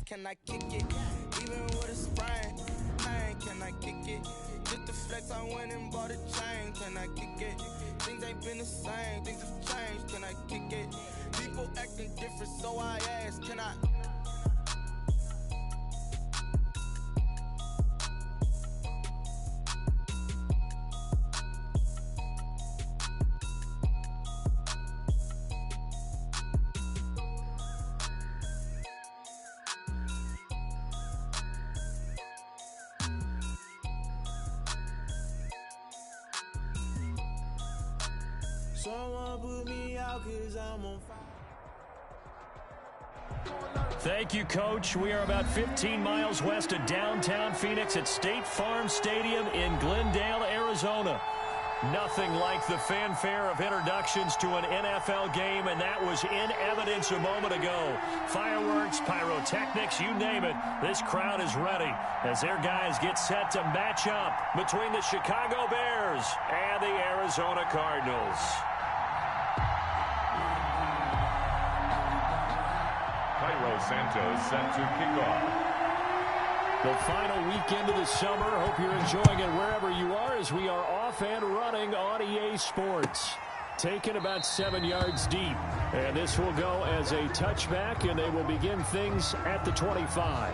can I kick it? Even with a sprain, pain, can I kick it? Just the flex, I went and bought a chain, can I kick it? Things ain't been the same, things have changed, can I kick it? People acting different, so I ask, can I? Someone put me out 'cause I'm on fire. Thank you, Coach. We are about 15 miles west of downtown Phoenix at State Farm Stadium in Glendale, Arizona. Nothing like the fanfare of introductions to an NFL game, and that was in evidence a moment ago. Fireworks, pyrotechnics, you name it. This crowd is ready as their guys get set to match up between the Chicago Bears and the Arizona Cardinals. Cairo Santos set to kick off. The final weekend of the summer. Hope you're enjoying it wherever you are as we are off and running on EA Sports. Taken about 7 yards deep. And this will go as a touchback, and they will begin things at the 25.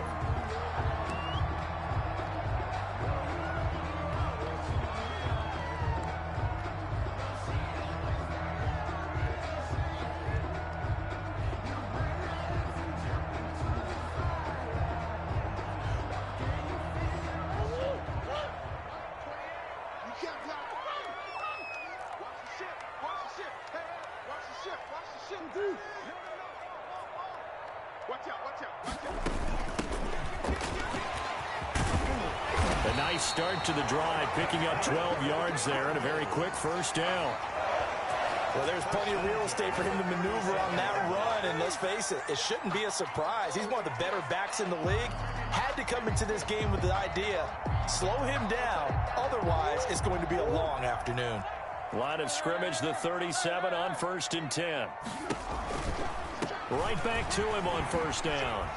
A nice start to the drive, picking up 12 yards there and a very quick first down. Well, there's plenty of real estate for him to maneuver on that run, and let's face it, it shouldn't be a surprise. He's one of the better backs in the league. Had to come into this game with the idea, slow him down, otherwise it's going to be a long afternoon. Line of scrimmage, the 37 on 1st and 10. Right back to him on first down.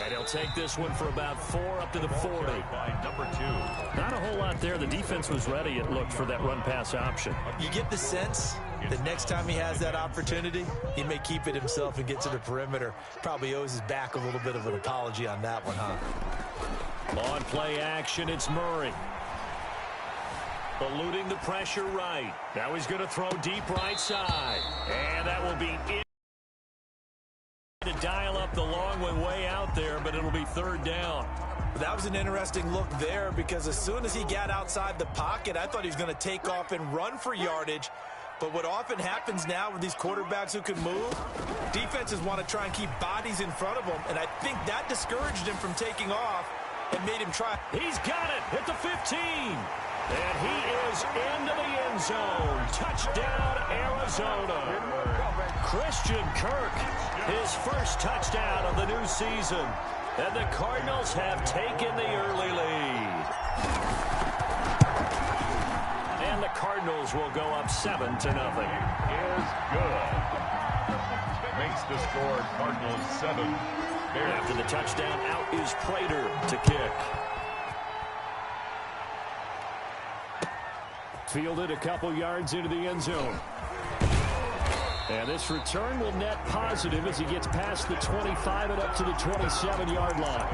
And he'll take this one for about 4 up to the 40. By number 2. Not a whole lot there. The defense was ready, it looked, for that run-pass option. You get the sense that next time he has that opportunity, he may keep it himself and get to the perimeter. Probably owes his back a little bit of an apology on that one, huh? On play action, it's Murray. Eluding the pressure right. Now he's going to throw deep right side. And that will be in. To dial up the long way out there, but it'll be 3rd down. That was an interesting look there because as soon as he got outside the pocket, I thought he was going to take off and run for yardage. But what often happens now with these quarterbacks who can move, defenses want to try and keep bodies in front of them, and I think that discouraged him from taking off and made him try. He's got it at the 15. And he is into the end zone. Touchdown, Arizona. Christian Kirk, his first touchdown of the new season. And the Cardinals have taken the early lead. And the Cardinals will go up 7-0. Is good. Makes the score Cardinals 7. After the touchdown, out is Prater to kick. Fielded a couple yards into the end zone. And this return will net positive as he gets past the 25 and up to the 27-yard line.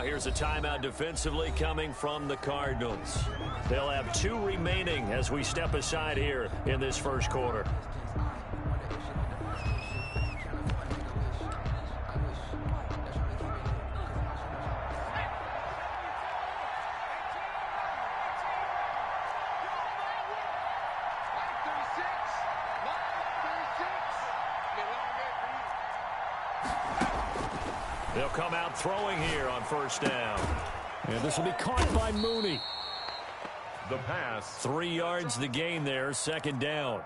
Here's a timeout defensively coming from the Cardinals. They'll have 2 remaining as we step aside here in this first quarter. They'll come out throwing here on first down. And this will be caught by Mooney. The pass. 3 yards the gain there, 2nd down.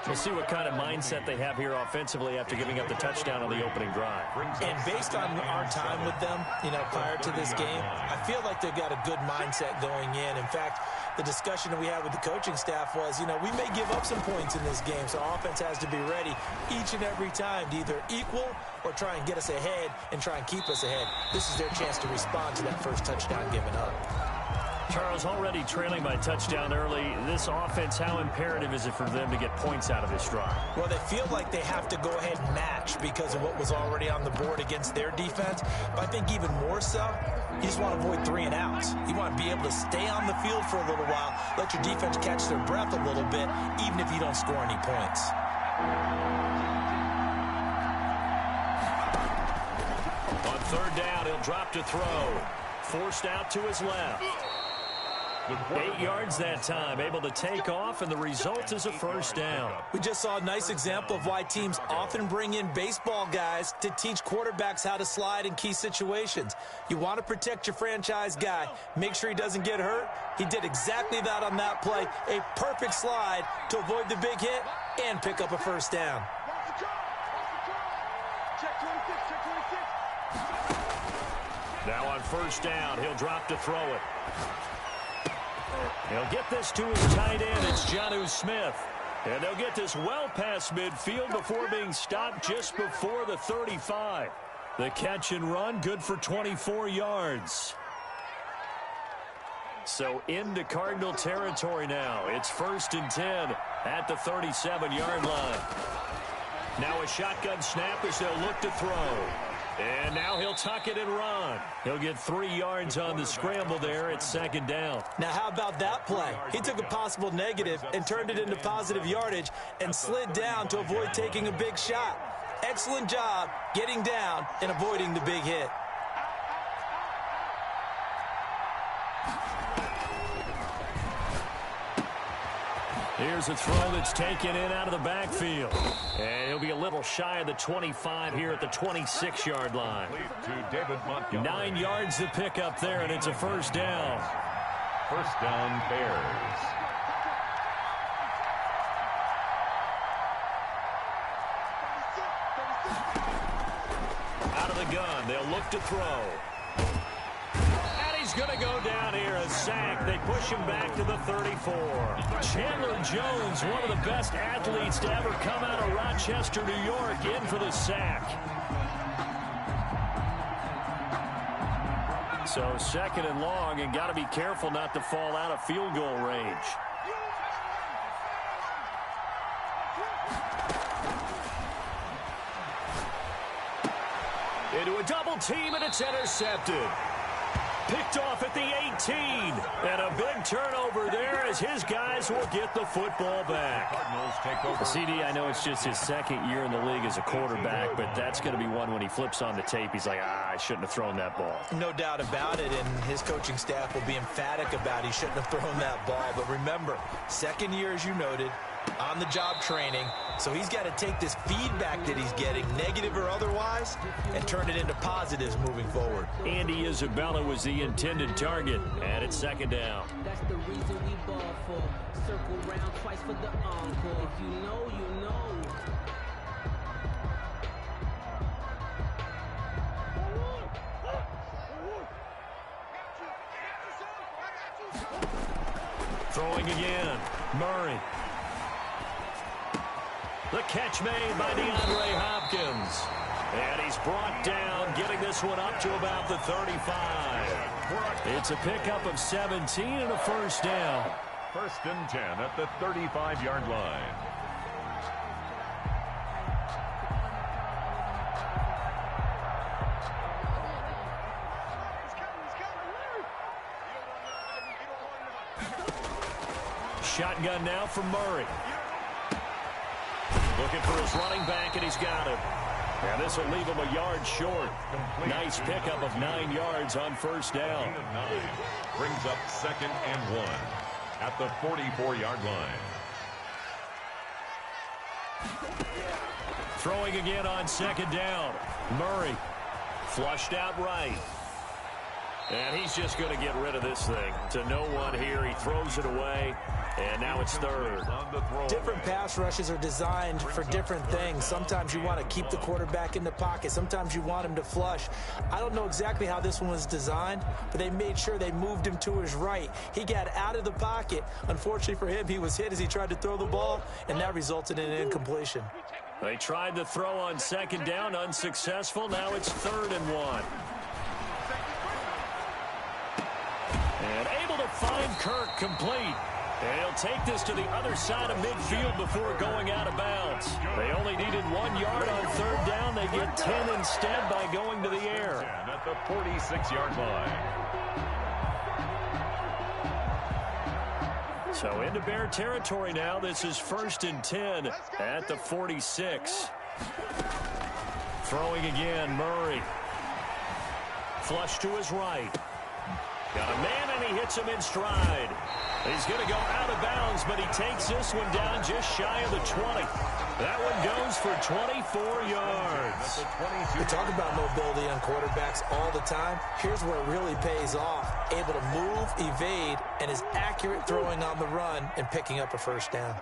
We'll see what kind of mindset they have here offensively after giving up the touchdown on the opening drive. And based on our time with them, prior to this game, I feel like they've got a good mindset going in. In fact, the discussion that we had with the coaching staff was, we may give up some points in this game, so our offense has to be ready each and every time to either equal or try and get us ahead and try and keep us ahead. This is their chance to respond to that first touchdown given up. Charles, already trailing by touchdown early. This offense, how imperative is it for them to get points out of this drive? Well, they feel like they have to go ahead and match because of what was already on the board against their defense. But I think even more so, you just want to avoid 3 and outs. You want to be able to stay on the field for a little while, let your defense catch their breath a little bit, even if you don't score any points. On third down, he'll drop to throw. Forced out to his left. 8 yards that time, able to take off, and the result is a first down. We just saw a nice example of why teams often bring in baseball guys to teach quarterbacks how to slide in key situations. You want to protect your franchise guy. Make sure he doesn't get hurt. He did exactly that on that play. A perfect slide to avoid the big hit and pick up a first down. Now on first down, he'll drop to throw it. He'll get this to his tight end. It's Jonnu Smith. And they'll get this well past midfield before being stopped just before the 35. The catch and run, good for 24 yards. So into Cardinal territory now. It's 1st and 10 at the 37-yard line. Now a shotgun snap as they'll look to throw. And now he'll tuck it and run. He'll get 3 yards on the scramble there at 2nd down. Now how about that play? He took a possible negative and turned it into positive yardage and slid down to avoid taking a big shot. Excellent job getting down and avoiding the big hit. Here's a throw that's taken in out of the backfield. And he'll be a little shy of the 25 here at the 26-yard line. 9 yards to pick up there, and it's a first down. First down, Bears. Out of the gun, they'll look to throw. He's going to go down here, a sack. They push him back to the 34. Chandler Jones, one of the best athletes to ever come out of Rochester, New York, in for the sack. So 2nd and long, and got to be careful not to fall out of field goal range. Into a double team, and it's intercepted. Picked off at the 18. And a big turnover there as his guys will get the football back. Cardinals take over. CD, I know it's just his 2nd year in the league as a quarterback, but that's going to be one when he flips on the tape. He's like, I shouldn't have thrown that ball. No doubt about it, and his coaching staff will be emphatic about he shouldn't have thrown that ball. But remember, 2nd year, as you noted, on-the-job training. So he's got to take this feedback that he's getting, negative or otherwise, and turn it into positives moving forward. Andy Isabella was the intended target, and it's 2nd down. That's the reason we ball for. Circle round twice for the encore. If you know, you know. Throwing again. Murray. The catch made by DeAndre Hopkins. And he's brought down, getting this one up to about the 35. It's a pickup of 17 and a first down. 1st and 10 at the 35-yard line. Shotgun now from Murray. Looking for his running back, and he's got him. And this will leave him a yard short. Nice pickup of 9 yards on first down. Brings up 2nd and 1 at the 44-yard line. Throwing again on 2nd down. Murray flushed out right. And he's just going to get rid of this thing. To no one here. He throws it away. And now it's third. Different pass rushes are designed for different things. Sometimes you want to keep the quarterback in the pocket. Sometimes you want him to flush. I don't know exactly how this one was designed, but they made sure they moved him to his right. He got out of the pocket. Unfortunately for him, he was hit as he tried to throw the ball, and that resulted in an incompletion. They tried to throw on second down, unsuccessful. Now it's 3rd and 1. And able to find Kirk complete. And he'll take this to the other side of midfield before going out of bounds. They only needed 1 yard on 3rd down. They get 10 instead by going to the air. At the 46-yard line. So into Bear territory now. This is 1st and 10 at the 46. Throwing again, Murray. Flush to his right. Got a man, and he hits him in stride. He's going to go out of bounds, but he takes this one down just shy of the 20. That one goes for 24 yards. We talk about mobility on quarterbacks all the time. Here's where it really pays off. Able to move, evade, and is accurate throwing on the run and picking up a 1st down.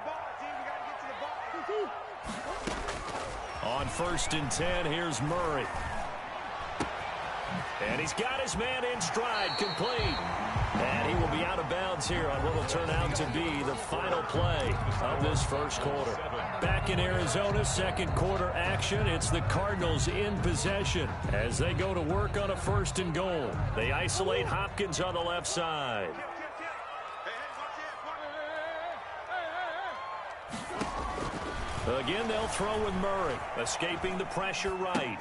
On 1st and 10, here's Murray. And he's got his man in stride, complete. And he will be out of bounds here on what will turn out to be the final play of this 1st quarter. Back in Arizona, 2nd quarter action. It's the Cardinals in possession as they go to work on a 1st and goal. They isolate Hopkins on the left side. Again, they'll throw with Murray, escaping the pressure right.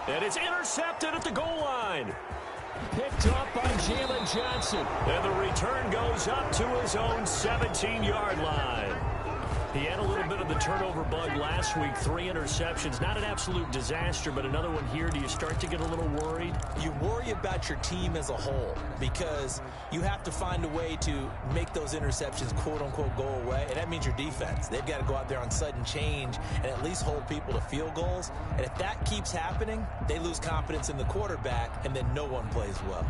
And it's intercepted at the goal line. Picked up by Jalen Johnson. And the return goes up to his own 17-yard line. He had a little bit of the turnover bug last week, 3 interceptions. Not an absolute disaster, but another one here. Do you start to get a little worried? You worry about your team as a whole because you have to find a way to make those interceptions, quote-unquote, go away, and that means your defense. They've got to go out there on sudden change and at least hold people to field goals. And if that keeps happening, they lose confidence in the quarterback, and then no one plays well.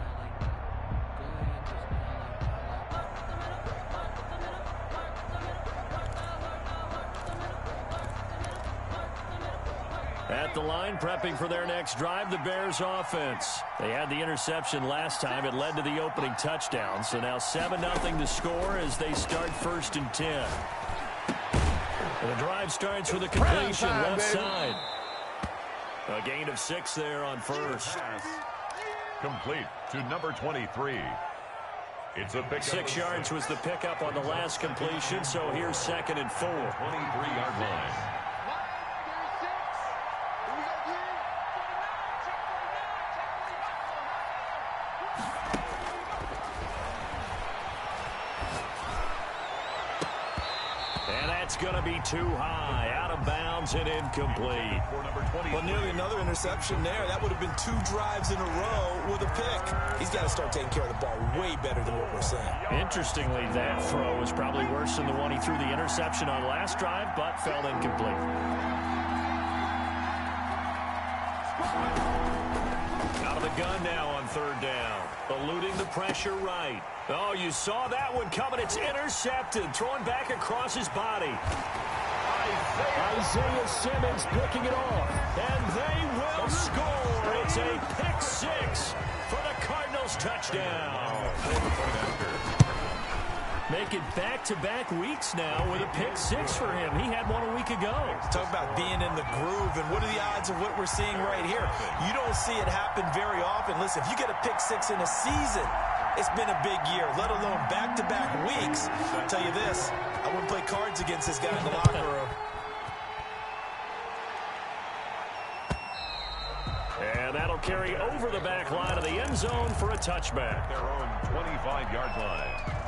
At the line, prepping for their next drive, the Bears offense. They had the interception last time. It led to the opening touchdown. So now 7-0 to score as they start 1st and 10. And the drive starts with a completion left side. A gain of 6 there on 1st. Complete to number 23. It's a pickup. 6 yards was the pickup on the last completion. So here's 2nd and 4. 23-yard line. Going to be too high, out of bounds and incomplete. Well, nearly another interception there. That would have been 2 drives in a row with a pick. He's got to start taking care of the ball way better than what we're seeing. Interestingly, that throw was probably worse than the one he threw the interception on last drive, but fell incomplete. Out of the gun now on 3rd down. Eluding the pressure right. Oh, you saw that one coming. It's intercepted. Throwing back across his body. Isaiah Simmons picking it off. And they will score. It's a pick-6 for the Cardinals touchdown. Make it back-to-back weeks now with a pick-6 for him. He had one a week ago. Talk about being in the groove, and what are the odds of what we're seeing right here? You don't see it happen very often. Listen, if you get a pick-6 in a season, it's been a big year, let alone back-to-back weeks. I'll tell you this, I wouldn't play cards against this guy in the locker room. And that'll carry over the back line of the end zone for a touchback. Their own 25-yard line.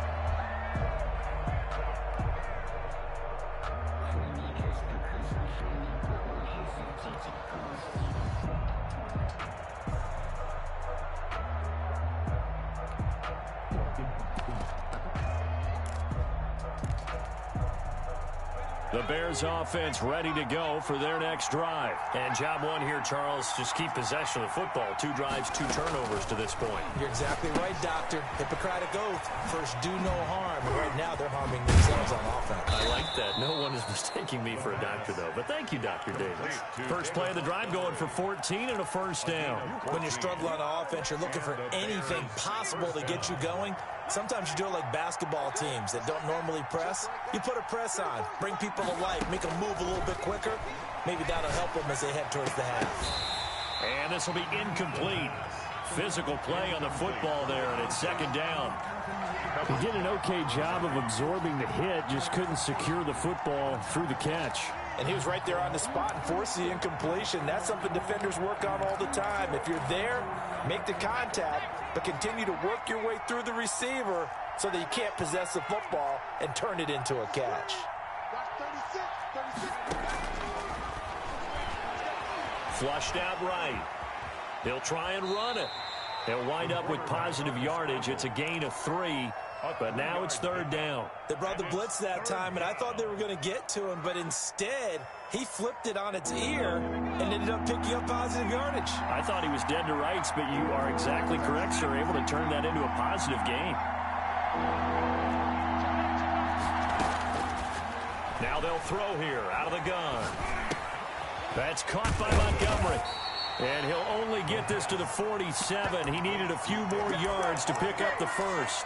The Bears offense ready to go for their next drive. And job one here, Charles, just keep possession of the football. 2 drives, 2 turnovers to this point. You're exactly right, Doctor. Hippocratic oath. First, do no harm. And right now, they're harming themselves on offense. I like that. No one is mistaking me for a doctor, though. But thank you, Dr. Davis. First play of the drive going for 14 and a first down. When you're struggling on offense, you're looking for anything possible to get you going. Sometimes you do it like basketball teams that don't normally press. You put a press on, bring people to life, make them move a little bit quicker. Maybe that'll help them as they head towards the half. And this will be incomplete. Physical play on the football there, and it's second down. He did an okay job of absorbing the hit, just couldn't secure the football through the catch. And he was right there on the spot and forced the incompletion. That's something defenders work on all the time. If you're there, make the contact, but continue to work your way through the receiver so that you can't possess the football and turn it into a catch. Flushed out right. He'll try and run it. He'll wind up with positive yardage. It's a gain of 3. But now it's third down. They brought the blitz that time, and I thought they were going to get to him, but instead, he flipped it on its ear and ended up picking up positive yardage. I thought he was dead to rights, but you are exactly correct, sir. Able to turn that into a positive gain. Now they'll throw here out of the gun. That's caught by Montgomery. And he'll only get this to the 47. He needed a few more yards to pick up the first.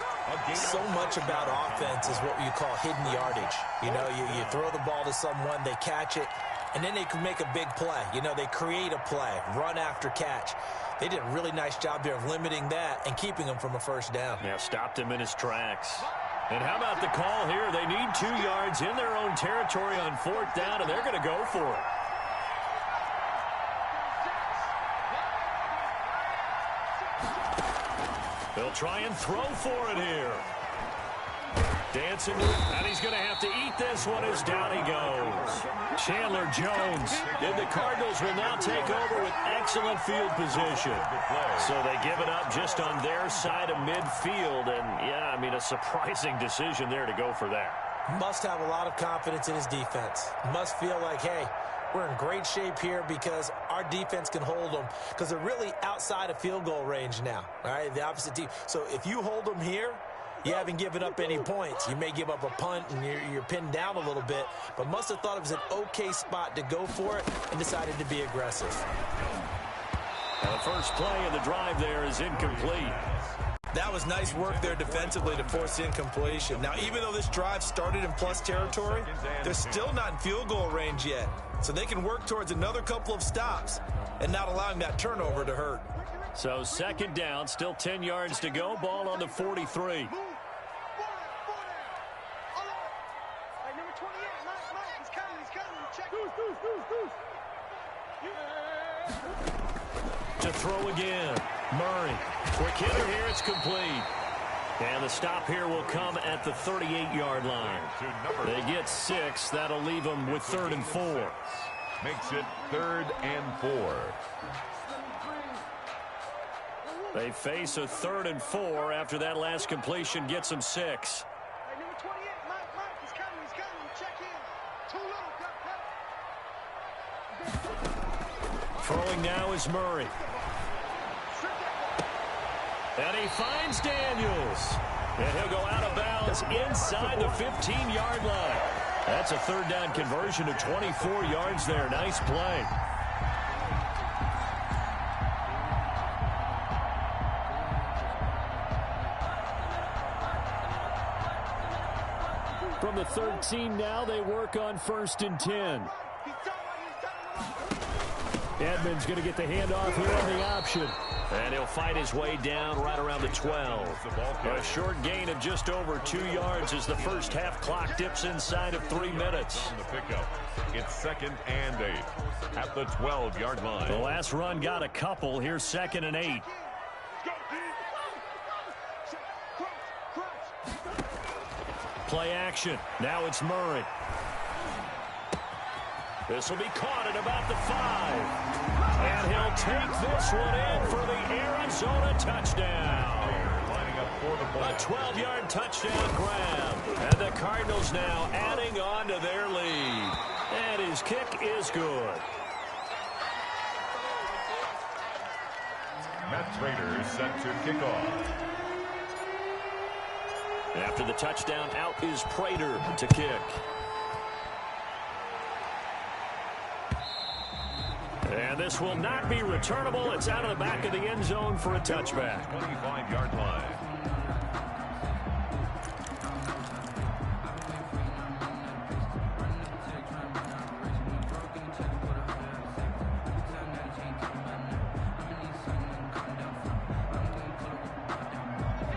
So much about offense is what you call hidden yardage. You know, you throw the ball to someone, they catch it, and then they can make a big play. You know, they create a play, run after catch. They did a really nice job there of limiting that and keeping him from a first down. Yeah, stopped him in his tracks. And how about the call here? They need 2 yards in their own territory on 4th down, and they're going to go for it. They'll try and throw for it here. Dancing, and he's going to have to eat this one as down he goes. Chandler Jones. And the Cardinals will now take over with excellent field position. So they give it up just on their side of midfield. And, yeah, I mean, a surprising decision there to go for that. Must have a lot of confidence in his defense. Must feel like, hey, we're in great shape here because our defense can hold them because they're really outside of field goal range now, all right, the opposite team. So if you hold them here, you haven't given up any points. You may give up a punt and you're pinned down a little bit, but must have thought it was an okay spot to go for it and decided to be aggressive. Now the first play of the drive there is incomplete. That was nice work there defensively to force the incompletion. Now, even though this drive started in plus territory, they're still not in field goal range yet. So they can work towards another couple of stops and not allowing that turnover to hurt. So second down, still 10 yards to go. Ball on the 43. To throw again. Murray. Quick hitter here. It's complete. And the stop here will come at the 38-yard line. They get 6. That'll leave them with 3rd and 4. Makes it 3rd and 4. They face a 3rd and 4 after that last completion gets them 6. Throwing now is Murray. And he finds Daniels. And he'll go out of bounds inside the 15-yard line. That's a 3rd down conversion of 24 yards there. Nice play. From the 13 now, they work on 1st and 10. Edmonds going to get the handoff here on the option. And he'll fight his way down right around the 12. A short gain of just over 2 yards as the first half clock dips inside of 3 minutes. On the pickup, it's 2nd and 8 at the 12-yard line. The last run got a couple. Here's 2nd and 8. Play action. Now it's Murray. This will be caught at about the 5. And he'll take this one in for the Arizona touchdown. A 12-yard touchdown grab. And the Cardinals now adding on to their lead. His kick is good. Matt Trader set to kick off. After the touchdown, out is Prater to kick. And this will not be returnable. It's out of the back of the end zone for a touchback. 25-yard line.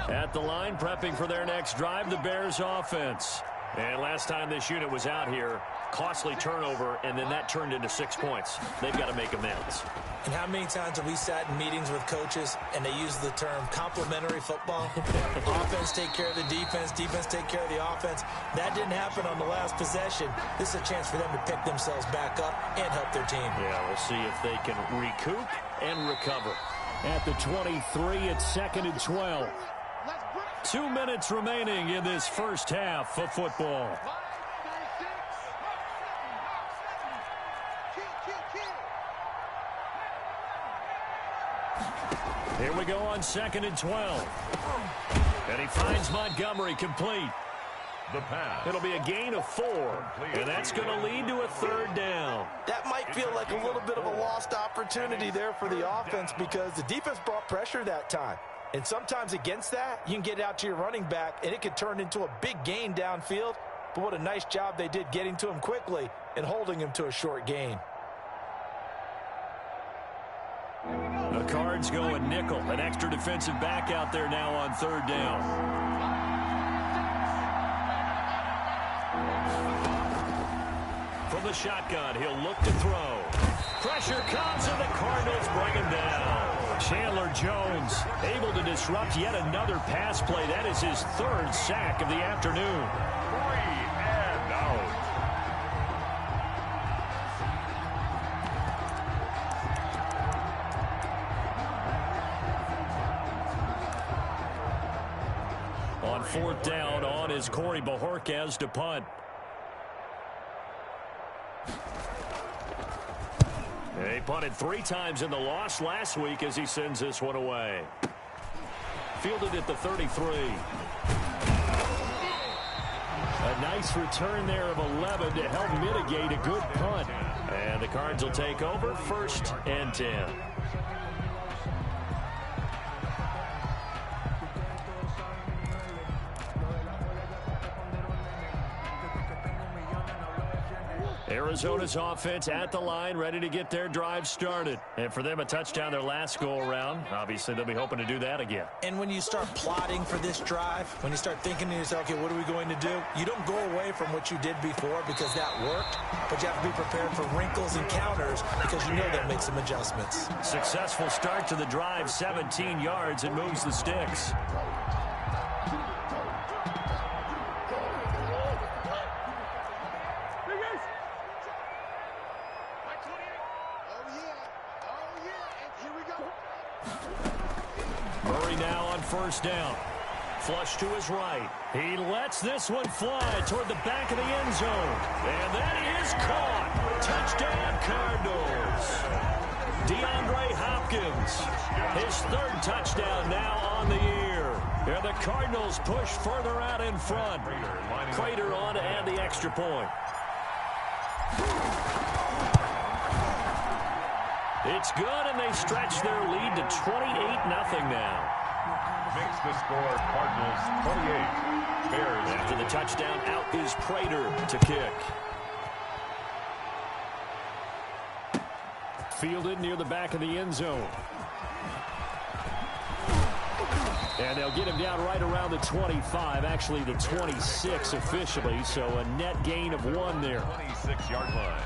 At the line, prepping for their next drive, the Bears offense. And last time this unit was out here, costly turnover, and then that turned into 6 points. They've got to make amends. And how many times have we sat in meetings with coaches and they use the term complementary football? Offense take care of the defense, defense take care of the offense. That didn't happen on the last possession. This is a chance for them to pick themselves back up and help their team. Yeah, we'll see if they can recoup and recover. At the 23, it's 2nd and 12. 2 minutes remaining in this first half of football. Here we go on 2nd and 12. And he finds Montgomery complete. The pass. It'll be a gain of 4, and that's going to lead to a 3rd down. That might feel like a little bit of a lost opportunity there for the offense because the defense brought pressure that time. And sometimes against that, you can get out to your running back, and it could turn into a big gain downfield. But what a nice job they did getting to him quickly and holding him to a short gain. The Cards going nickel. An extra defensive back out there now on 3rd down. From the shotgun, he'll look to throw. Pressure comes, and the Cardinals bring him down. Chandler Jones able to disrupt yet another pass play. That is his 3rd sack of the afternoon. 3 and out. On 4th down, on is Corey Bajorquez to punt. He punted 3 times in the loss last week as he sends this one away. Fielded at the 33. A nice return there of 11 to help mitigate a good punt. And the Cards will take over 1st and 10. Arizona's offense at the line, ready to get their drive started. And for them, a touchdown their last go-around. Obviously, they'll be hoping to do that again. And when you start plotting for this drive, when you start thinking to yourself, okay, what are we going to do? You don't go away from what you did before because that worked, but you have to be prepared for wrinkles and counters because you know they'll make some adjustments. Successful start to the drive, 17 yards, and moves the sticks. Murray now on 1st down. Flush to his right. He lets this one fly toward the back of the end zone. And that is caught. Touchdown, Cardinals. DeAndre Hopkins. His 3rd touchdown now on the year. And the Cardinals push further out in front. Prater on to add the extra point. It's good, and they stretch their lead to 28-0 now. Makes the score Cardinals 28. Bears. After the touchdown, out is Prater to kick. Fielded near the back of the end zone. And they'll get him down right around the 25, actually the 26 officially, so a net gain of 1 there. 26-yard line.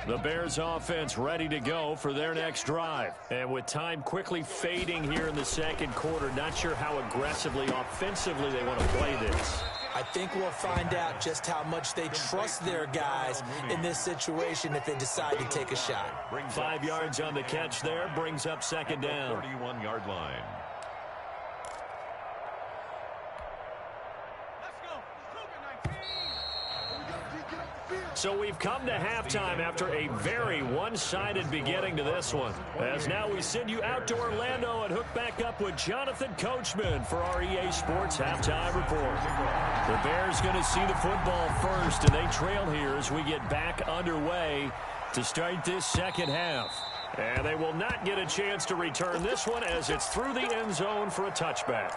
The Bears offense ready to go for their next drive. And with time quickly fading here in the 2nd quarter, not sure how aggressively, offensively they want to play this. I think we'll find out just how much they trust their guys in this situation if they decide to take a shot. 5 yards on the catch there, brings up second down. 31-yard line. So we've come to halftime after a very one-sided beginning to this one. As now we send you out to Orlando and hook back up with Jonathan Coachman for our EA Sports Halftime Report. The Bears going to see the football first, and they trail here as we get back underway to start this second half. And they will not get a chance to return this one as it's through the end zone for a touchback.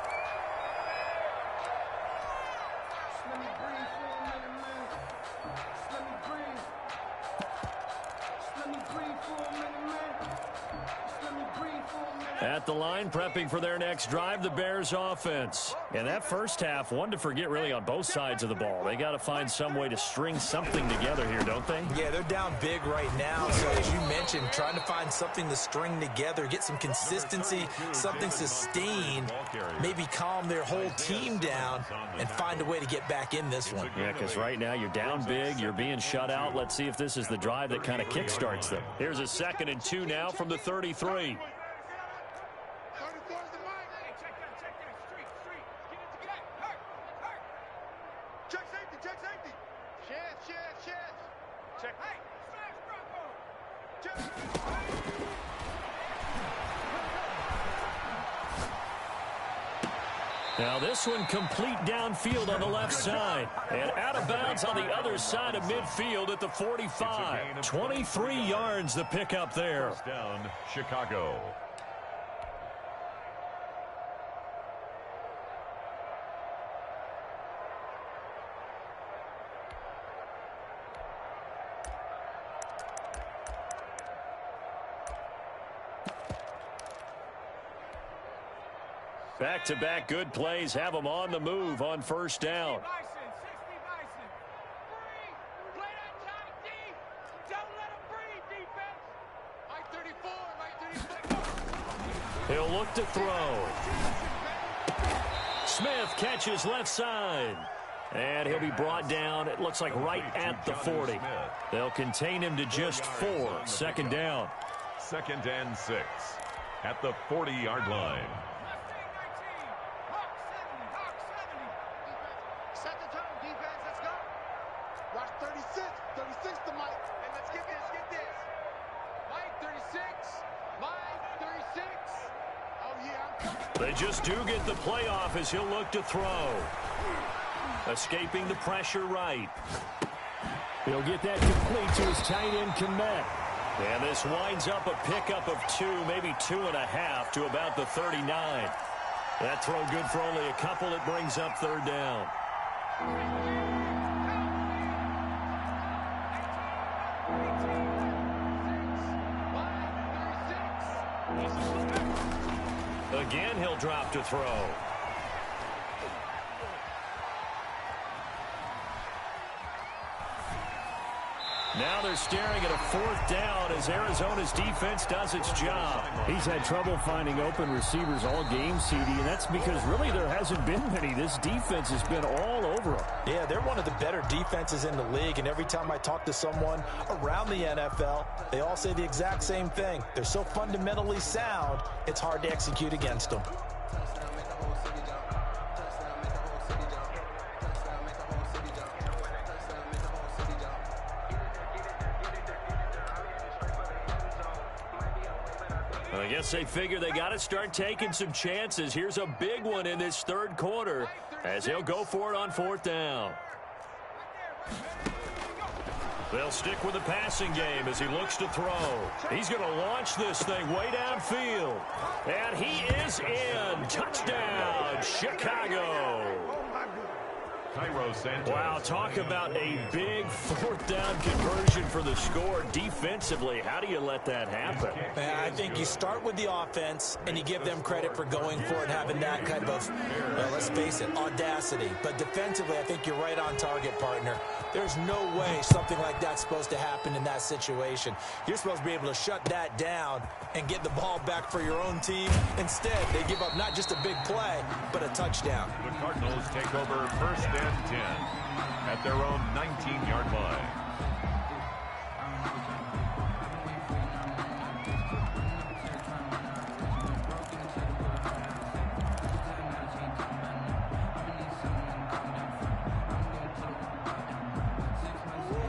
At the line, prepping for their next drive, the Bears offense. And that first half, one to forget really on both sides of the ball. They got to find some way to string something together here, don't they? Yeah, they're down big right now. So as you mentioned, trying to find something to string together, get some consistency, something sustained, maybe calm their whole team down and find a way to get back in this one. Yeah, because right now you're down big, you're being shut out. Let's see if this is the drive that kind of kickstarts them. Here's a 2nd and 2 now from the 33. Now this one complete downfield on the left side. And out of bounds on the other side of midfield at the 45. 23 yards the pickup there. First down, Chicago. Back-to-back good plays have them on the move on first down. He'll look to throw. Smith catches left side. And he'll be brought down, it looks like right at the 40. They'll contain him to just 4. 2nd down. 2nd and 6 at the 40-yard line. They just do get the playoff as he'll look to throw. Escaping the pressure right. He'll get that complete to his tight end, Komet. And this winds up a pickup of 2, maybe 2.5 to about the 39. That throw good for only a couple. It brings up 3rd down. Again, he'll drop to throw. Now they're staring at a 4th down as Arizona's defense does its job. He's had trouble finding open receivers all game, CD, and that's because really there hasn't been many. This defense has been all over them. Yeah, they're one of the better defenses in the league, and every time I talk to someone around the NFL, they all say the exact same thing. They're so fundamentally sound, it's hard to execute against them. I guess they figure they got to start taking some chances. Here's a big one in this 3rd quarter as he'll go for it on 4th down. They'll stick with the passing game as he looks to throw. He's going to launch this thing way downfield. And he is in. Touchdown, Chicago. Wow, talk about a big 4th down conversion for the score. Defensively, how do you let that happen? I think you start with the offense and you give them credit for going for it and having that kind of, let's face it, audacity. But defensively, I think you're right on target, partner. There's no way something like that's supposed to happen in that situation. You're supposed to be able to shut that down and get the ball back for your own team. Instead, they give up not just a big play, but a touchdown. The Cardinals take over 1st and 10 at their own 19-yard line.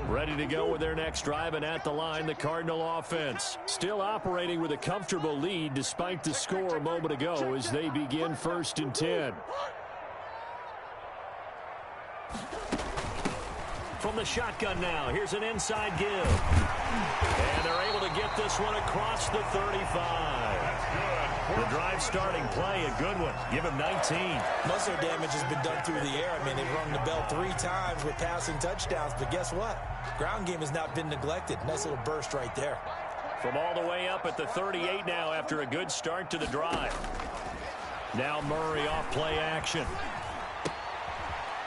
Ready to go with their next drive, and at the line, the Cardinal offense. Still operating with a comfortable lead despite the score a moment ago as they begin 1st and 10. From the shotgun now, here's an inside give. And they're able to get this one across the 35. The drive starting play, a good one. Give him 19. Most of their damage has been done through the air. I mean, they've rung the bell 3 times with passing touchdowns, but guess what? Ground game has not been neglected. Nice little burst right there. From all the way up at the 38 now after a good start to the drive. Now Murray off play action.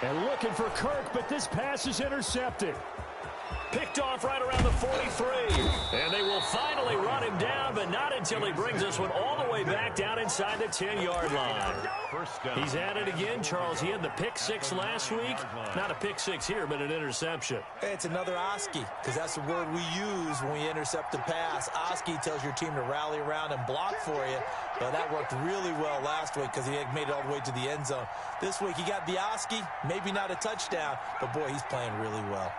And looking for Kirk, but this pass is intercepted. Picked off right around the 43. And they will finally run him down, but not until he brings this one all the way back down inside the 10-yard line. He's at it again, Charles. He had the pick 6 last week. Not a pick 6 here, but an interception. Hey, it's another Oski, because that's the word we use when we intercept the pass. Oski tells your team to rally around and block for you. But that worked really well last week because he had made it all the way to the end zone. This week he got the Oski, maybe not a touchdown, but boy, he's playing really well.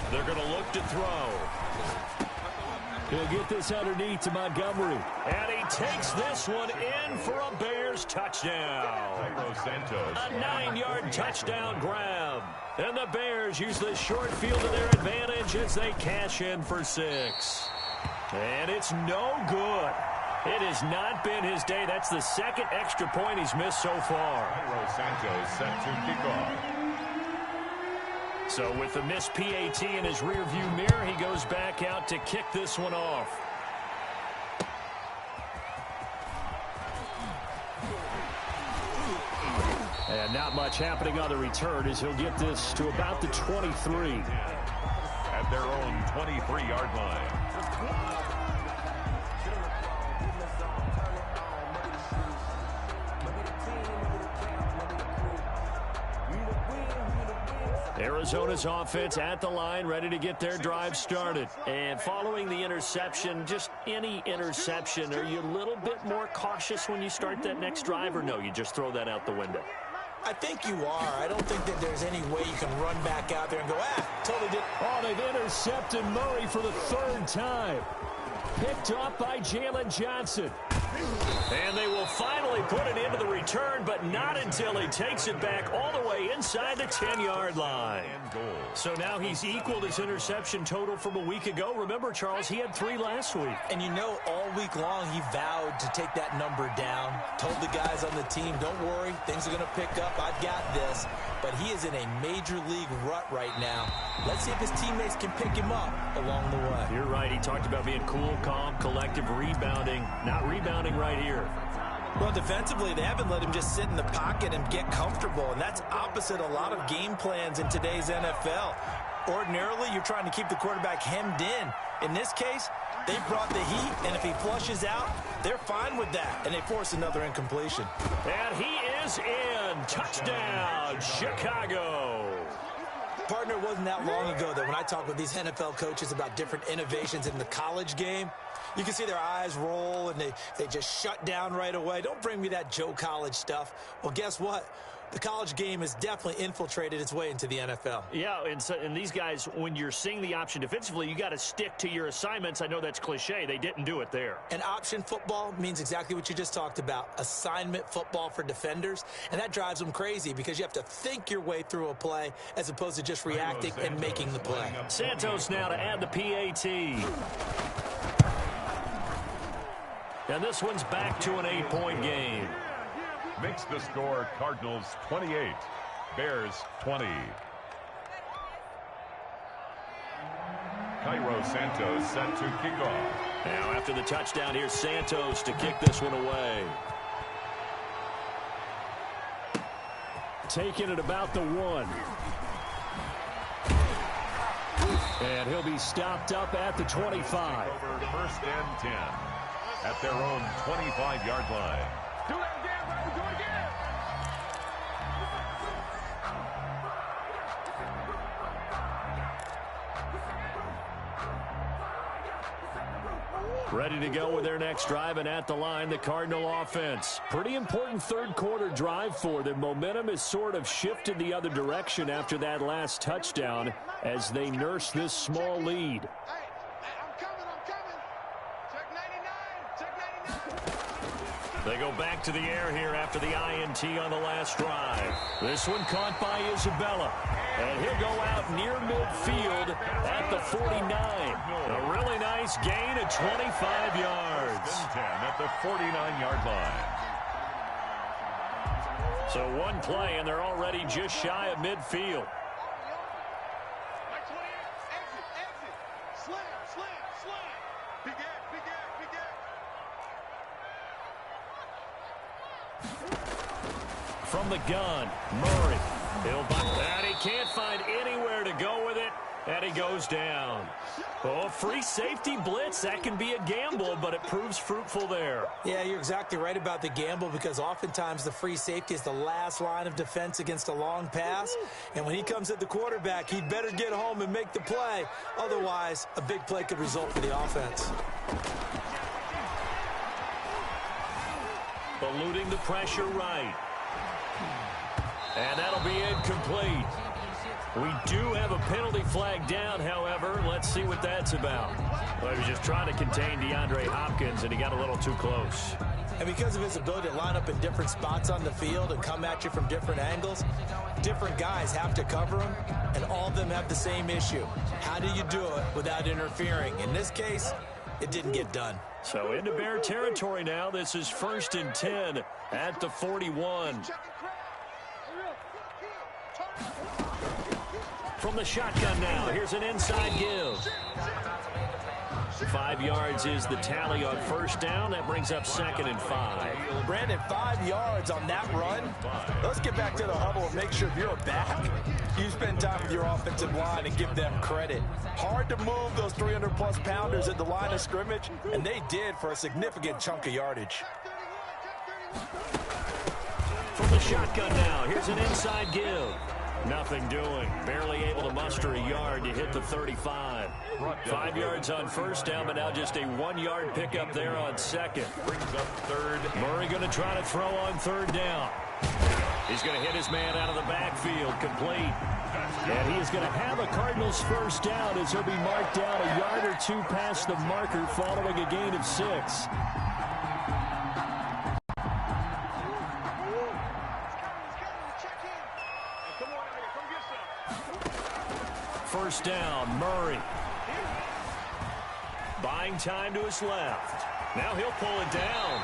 They're going to look to throw. He'll get this underneath to Montgomery. And he takes this one in for a Bears touchdown. A 9-yard touchdown grab. And the Bears use the short field to their advantage as they cash in for 6. And it's no good. It has not been his day. That's the second extra point he's missed so far. Santos set to kick off. So with the missed PAT in his rearview mirror, he goes back out to kick this one off. And not much happening on the return as he'll get this to about the 23. At their own 23-yard line. Arizona's offense at the line, ready to get their drive started. And following the interception, just any interception, are you a little bit more cautious when you start that next drive, or no, you just throw that out the window? I think you are. I don't think that there's any way you can run back out there and go, totally did. Oh, they've intercepted Murray for the 3rd time. Picked off by Jalen Johnson. And they will finally put it into the return, but not until he takes it back all the way inside the 10-yard line. So now he's equaled his interception total from a week ago. Remember, Charles, he had 3 last week. And you know, all week long he vowed to take that number down. Told the guys on the team, don't worry, things are going to pick up. I've got this. But he is in a major league rut right now. Let's see if his teammates can pick him up along the way. You're right. He talked about being cool, calm, collective, rebounding. Not rebounding right here. Well, defensively, they haven't let him just sit in the pocket and get comfortable, and that's opposite a lot of game plans in today's NFL. Ordinarily, you're trying to keep the quarterback hemmed in. In this case, they brought the heat, and if he flushes out, they're fine with that, and they force another incompletion. And he is in. Touchdown, Chicago. Partner, it wasn't that long ago that when I talk with these NFL coaches about different innovations in the college game, you can see their eyes roll and they just shut down right away. Don't bring me that Joe College stuff. Well, guess what? The college game has definitely infiltrated its way into the NFL. Yeah, and these guys, when you're seeing the option defensively, you got to stick to your assignments. I know that's cliche. They didn't do it there. And option football means exactly what you just talked about, assignment football for defenders. And that drives them crazy because you have to think your way through a play as opposed to just reacting and making the play. Santos now to add the PAT. And this one's back to an 8-point game. Makes the score Cardinals 28, Bears 20. Cairo Santos set to kick off. Now after the touchdown, here's Santos to kick this one away. taken at about the 1. And he'll be stopped up at the 25. Over 1st and 10 at their own 25-yard line. Do it again, baby. Do it again. Ready to go with their next drive, and at the line, the Cardinal offense. Pretty important third-quarter drive for them. Momentum has sort of shifted the other direction after that last touchdown as they nurse this small lead. Hey, I'm coming. Check 99. They go back to the air here after the INT on the last drive. This one caught by Isabella. And he'll go out near midfield at the 49. A really nice gain of 25 yards. 10 at the 49-yard line. So one play, and they're already just shy of midfield. Like 28. Exit. Slam. Big gap. From the gun, Murray. He'll and he can't find anywhere to go with it, and he goes down. Oh, free safety blitz, that can be a gamble, but it proves fruitful there. Yeah, you're exactly right about the gamble because oftentimes the free safety is the last line of defense against a long pass. And when he comes at the quarterback, he'd better get home and make the play. Otherwise, a big play could result for the offense. Eluding the pressure right. And that'll be incomplete. We do have a penalty flag down, however. Let's see what that's about. Well, he was just trying to contain DeAndre Hopkins, and he got a little too close. And because of his ability to line up in different spots on the field and come at you from different angles, different guys have to cover him, and all of them have the same issue. How do you do it without interfering? In this case, it didn't get done. So into Bear territory now. This is 1st and 10 at the 41. From the shotgun now, here's an inside give. 5 yards is the tally on 1st down. That brings up 2nd and 5. Brandon, 5 yards on that run. Let's get back to the huddle and make sure if you're back, you spend time with your offensive line and give them credit. Hard to move those 300-plus pounders at the line of scrimmage, and they did for a significant chunk of yardage. From the shotgun now, here's an inside give. Nothing doing. Barely able to muster a yard to hit the 35. 5 yards on 1st down, but now just a 1-yard pickup there on 2nd. Brings up 3rd. Murray going to try to throw on 3rd down. He's going to hit his man out of the backfield, complete. And he is going to have a Cardinals 1st down as he'll be marked down a yard or 2 past the marker following a gain of 6. 1st down, Murray. Buying time to his left. Now he'll pull it down.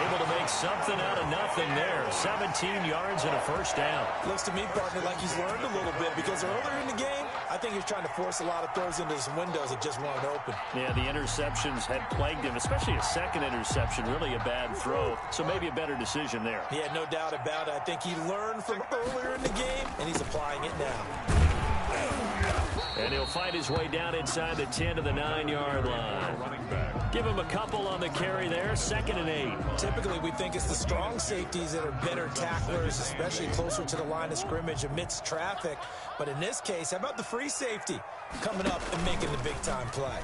Able to make something out of nothing there. 17 yards and a 1st down. Looks to me, partner, like he's learned a little bit because earlier in the game, I think he's trying to force a lot of throws into some windows that just weren't open. Yeah, the interceptions had plagued him, especially a 2nd interception. Really a bad throw, so maybe a better decision there. Yeah, no doubt about it. I think he learned from earlier in the game, and he's applying it now. And he'll fight his way down inside the 10 to the 9-yard line. Give him a couple on the carry there, 2nd and 8. Typically, we think it's the strong safeties that are better tacklers, especially closer to the line of scrimmage amidst traffic. But in this case, how about the free safety coming up and making the big-time play?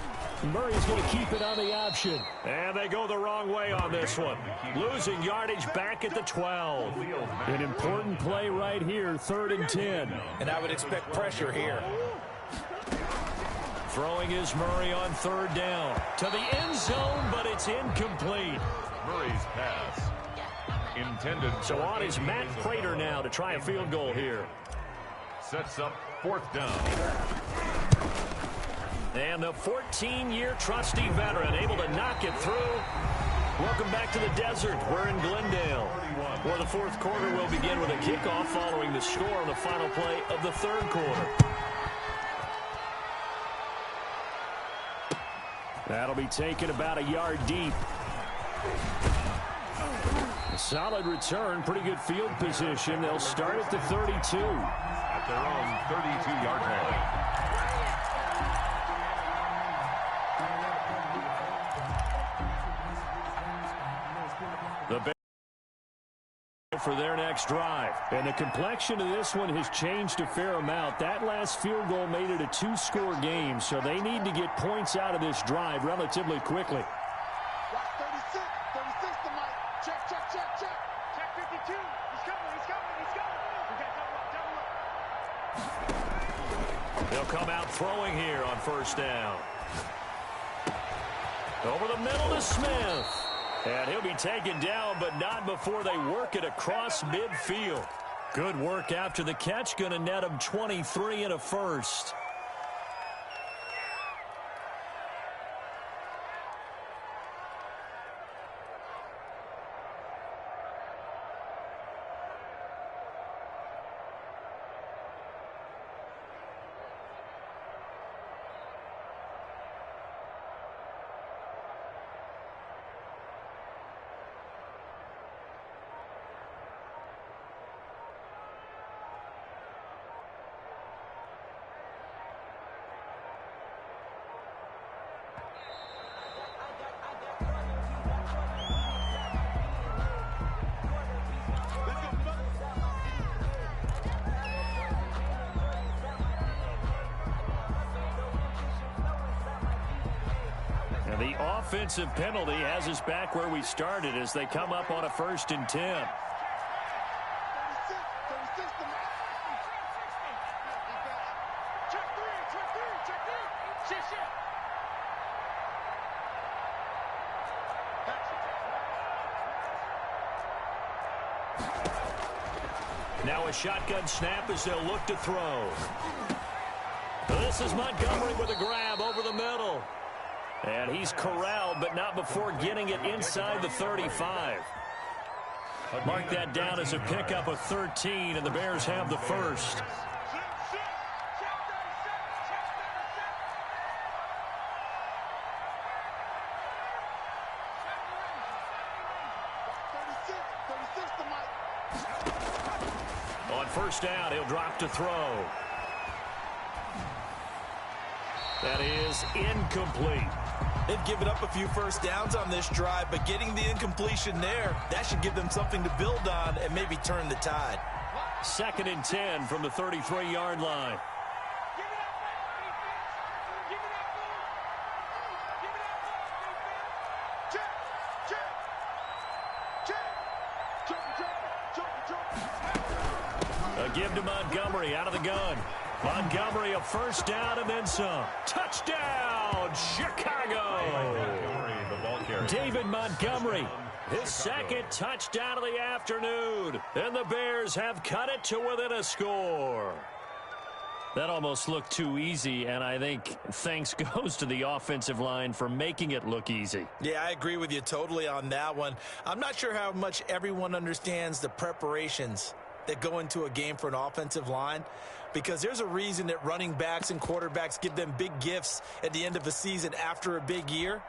Murray's going to keep it on the option. And they go the wrong way on this one. Losing yardage back at the 12. An important play right here, 3rd and 10. And I would expect pressure here. Throwing is Murray on 3rd down. To the end zone, but it's incomplete. Murray's pass intended. So on is Matt Prater now to try a field goal here. Sets up 4th down. And the 14-year trusty veteran able to knock it through. Welcome back to the desert. We're in Glendale, where the 4th quarter will begin with a kickoff following the score on the final play of the 3rd quarter. That'll be taken about a yard deep. Solid return, pretty good field position. They'll start at the 32. At their own 32-yard line. The Bears for their next drive. And the complexion of this one has changed a fair amount. That last field goal made it a 2-score game, so they need to get points out of this drive relatively quickly. Watch 36. 36 to Mike. Check. Check 52. He's coming. We got double up. They'll come out throwing here on first down. Over the middle to Smith. And he'll be taken down, but not before they work it across midfield. Good work after the catch. Going to net him 23 and a first. The offensive penalty has us back where we started as they come up on a 1st and 10. 36 to Mike. Check three. Shit. Now a shotgun snap as they'll look to throw. This is Montgomery with a grab over the middle. And he's corralled, but not before getting it inside the 35. Mark that down as a pickup of 13, and the Bears have the first. On first down, he'll drop to throw. That is incomplete. They've given up a few first downs on this drive, but getting the incompletion there, that should give them something to build on and maybe turn the tide. 2nd and 10 from the 33-yard line. A give to Montgomery out of the gun. Montgomery a first down and then some. Touchdown, Chicago! David Montgomery, his 2nd touchdown of the afternoon. And the Bears have cut it to within a score. That almost looked too easy, and I think thanks goes to the offensive line for making it look easy. Yeah, I agree with you totally on that one. I'm not sure how much everyone understands the preparations that go into a game for an offensive line, because there's a reason that running backs and quarterbacks give them big gifts at the end of a season after a big year.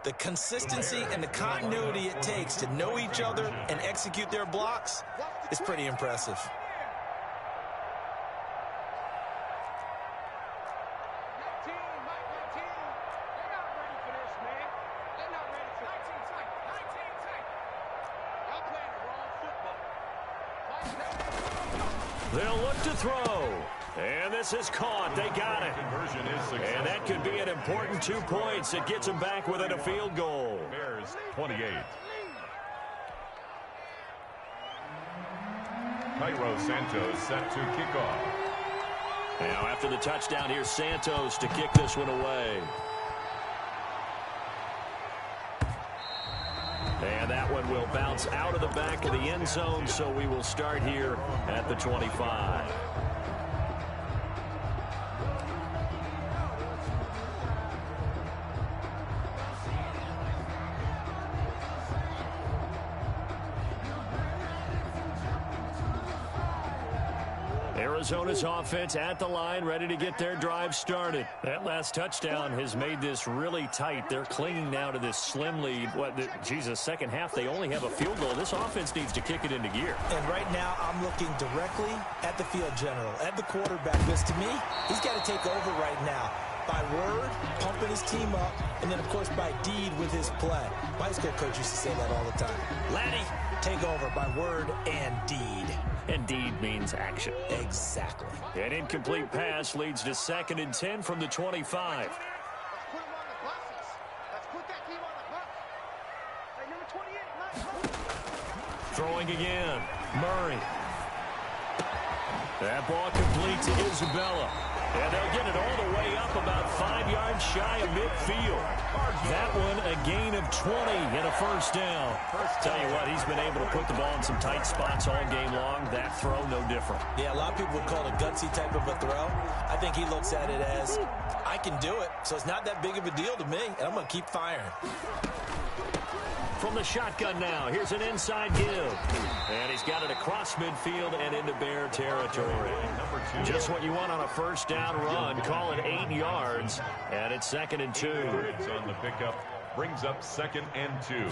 The consistency and the continuity it takes to know each other and execute their blocks is pretty impressive. They'll look to throw. And this is caught. They got it. And that could be an important 2 points. It gets them back within a field goal. Bears 28. Cairo Santos set to kick off. Now after the touchdown, here's Santos to kick this one away. And that one will bounce out of the back of the end zone, so we will start here at the 25. Arizona's offense at the line, ready to get their drive started. That last touchdown has made this really tight. They're clinging now to this slim lead. Second half, they only have a field goal. This offense needs to kick it into gear. And right now, I'm looking directly at the field general, at the quarterback, because to me, he's got to take over right now. By word, pumping his team up, and then, of course, by deed with his play. My high school coach used to say that all the time. Laddie, take over by word and deed. And deed means action. Exactly. An incomplete pass leads to 2nd and 10 from the 25. Let's put him on the buses. Let's put that team on the bus. Hey, number 28, nice. Throwing again. Murray. That ball complete to Isabella. And they'll get it all the way up about 5 yards shy of midfield. That one a gain of 20 and a first down. Tell you what, he's been able to put the ball in some tight spots all game long. That throw, no different. Yeah, a lot of people would call it a gutsy type of a throw. I think he looks at it as, I can do it, so it's not that big of a deal to me, and I'm going to keep firing. From the shotgun now, here's an inside give. And he's got it across midfield and into Bear territory. Just what you want on a first down run. Call it 8 yards. And it's 2nd and 2. On the pickup brings up 2nd and 2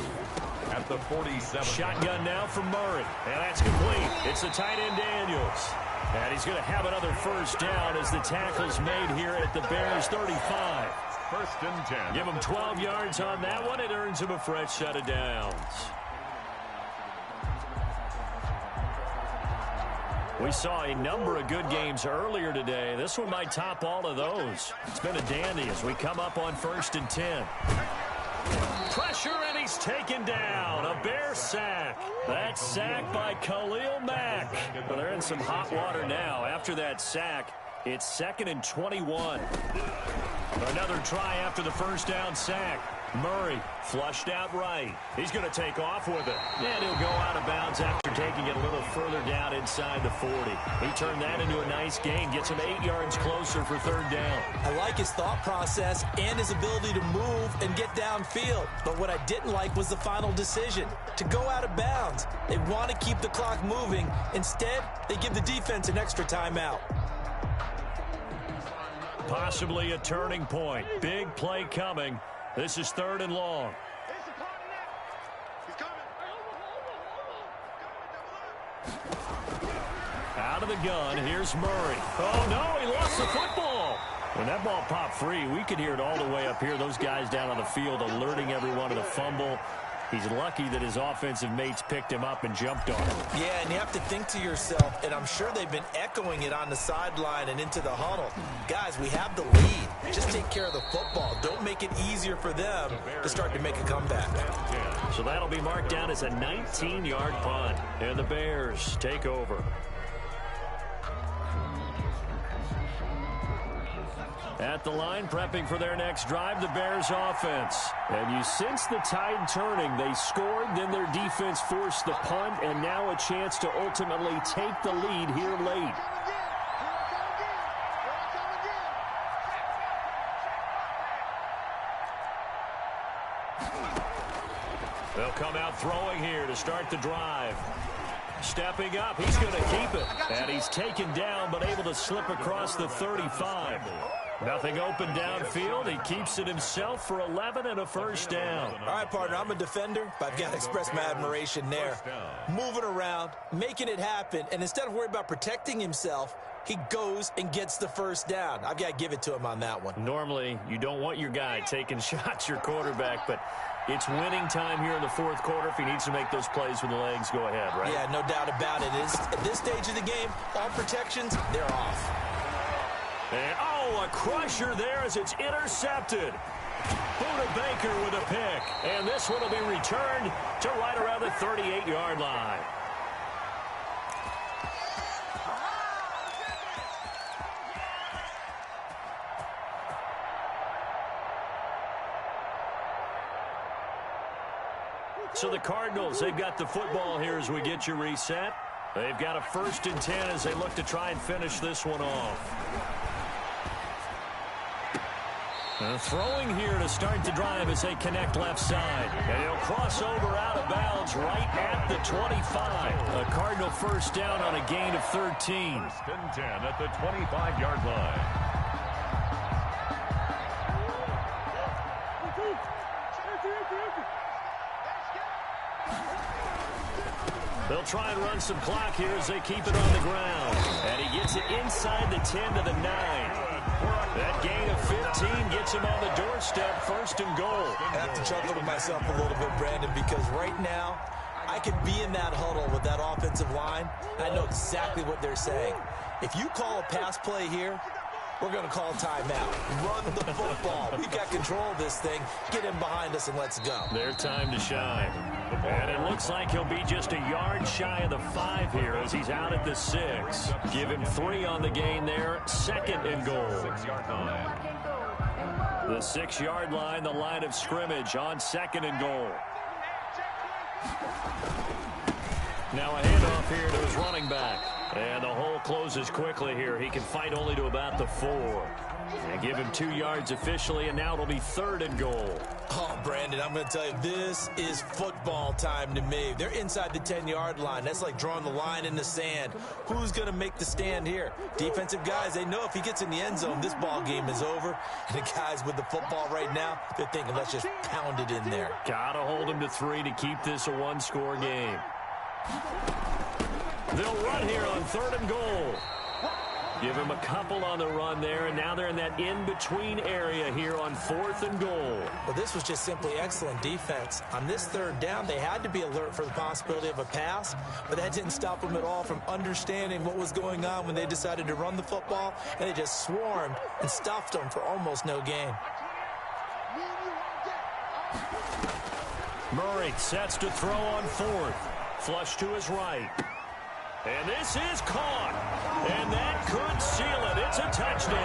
at the 47. Shotgun now from Murray. And that's complete. It's the tight end Daniels. And he's going to have another first down as the tackle's made here at the Bears 35. 1st and 10. Give him 12 yards on that one. It earns him a fresh set of downs. We saw a number of good games earlier today. This one might top all of those. It's been a dandy as we come up on 1st and 10. Pressure, and he's taken down. A Bear sack. That sack by Khalil Mack. Well, they're in some hot water now. After that sack, it's 2nd and 21. Another try after the first down sack. Murray flushed out right. He's going to take off with it. And he'll go out of bounds after taking it a little further down inside the 40. He turned that into a nice gain. Gets him 8 yards closer for 3rd down. I like his thought process and his ability to move and get downfield. But what I didn't like was the final decision, to go out of bounds. They want to keep the clock moving. Instead, they give the defense an extra timeout. Possibly a turning point. Big play coming. This is 3rd and long. Out of the gun, here's Murray. Oh, no, he lost the football. When that ball popped free, we could hear it all the way up here. Those guys down on the field alerting everyone to the fumble. He's lucky that his offensive mates picked him up and jumped on him. Yeah, and you have to think to yourself, and I'm sure they've been echoing it on the sideline and into the huddle. Guys, we have the lead. Just take care of the football. Don't make it easier for them to start to make a comeback. So that'll be marked down as a 19-yard punt. And the Bears take over. At the line, prepping for their next drive, the Bears offense. And you sense the tide turning. They scored, then their defense forced the punt, and now a chance to ultimately take the lead here late. They'll come out throwing here to start the drive. Stepping up, he's going to keep it. And he's taken down, but able to slip across the 35. Nothing open downfield. He keeps it himself for 11 and a first down. All right, partner, I'm a defender, but I've got to express my admiration there. Moving around, making it happen, and instead of worrying about protecting himself, he goes and gets the first down. I've got to give it to him on that one. Normally, you don't want your guy taking shots, your quarterback, but it's winning time here in the 4th quarter. If he needs to make those plays with the legs, go ahead, right? Yeah, no doubt about it. At this stage of the game, all protections, they're off. And, oh, a crusher there as it's intercepted. Buda Baker with a pick. And this one will be returned to right around the 38-yard line. So the Cardinals, they've got the football here as we get you reset. They've got a 1st and 10 as they look to try and finish this one off. Throwing here to start the drive as they connect left side. And he'll cross over out of bounds right at the 25. A Cardinal first down on a gain of 13. First and 10 at the 25-yard line. They'll try and run some clock here as they keep it on the ground. And he gets it inside the 10 to the 9. That gain of 15 gets him on the doorstep, first and goal. I have to chuckle to myself a little bit, Brandon, because right now I could be in that huddle with that offensive line. I know exactly what they're saying. If you call a pass play here, we're going to call timeout. Run the football. We've got control of this thing. Get him behind us and let's go. Their time to shine. And it looks like he'll be just a yard shy of the 5 here as he's out at the 6. Give him 3 on the gain there. Second and goal. 6-yard line. The 6-yard line, the line of scrimmage on second and goal. Now a handoff here to his running back. And the hole closes quickly here. He can fight only to about the 4. And give him 2 yards officially, and now it'll be third and goal. Oh, Brandon, I'm going to tell you, this is football time to me. They're inside the 10-yard line. That's like drawing the line in the sand. Who's going to make the stand here? Defensive guys, they know if he gets in the end zone, this ball game is over. And the guys with the football right now, they're thinking, let's just pound it in there. Got to hold him to 3 to keep this a one-score game. They'll run here on third and goal. Give him a couple on the run there, and now they're in that in-between area here on fourth and goal. Well, this was just simply excellent defense. On this third down, they had to be alert for the possibility of a pass, but that didn't stop them at all from understanding what was going on when they decided to run the football, and they just swarmed and stuffed them for almost no gain. Murray sets to throw on fourth. Flush to his right. And this is caught. And that could seal it. It's a touchdown.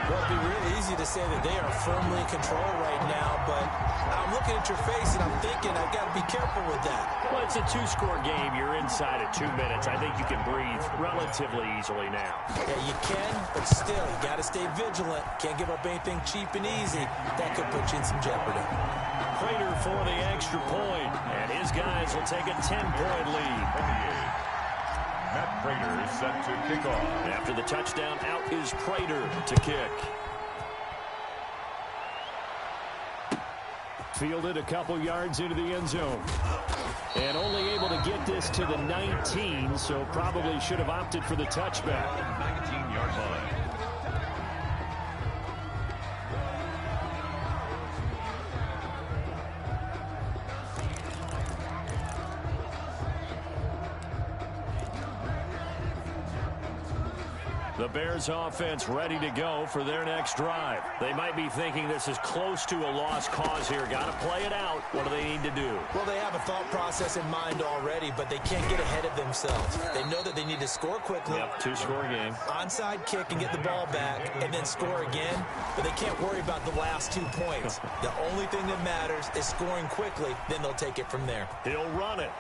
Well, it'd be really easy to say that they are firmly in control right now, but I'm looking at your face and I'm thinking I've got to be careful with that. Well, it's a 2-score game. You're inside at 2 minutes. I think you can breathe relatively easily now. Yeah, you can, but still, you got to stay vigilant. Can't give up anything cheap and easy. That could put you in some jeopardy. Prater for the extra point, and his guys will take a 10-point lead. Matt Prater is set to kick off. After the touchdown, out is Prater to kick. Fielded a couple yards into the end zone. And only able to get this to the 19, so probably should have opted for the touchback. 19-yard line. The Bears offense ready to go for their next drive. They might be thinking this is close to a lost cause here. Got to play it out. What do they need to do? Well, they have a thought process in mind already, but they can't get ahead of themselves. They know that they need to score quickly. Yep, 2-score game. Onside kick and get the ball back and then score again, but they can't worry about the last 2 points. The only thing that matters is scoring quickly, then they'll take it from there. He'll run it.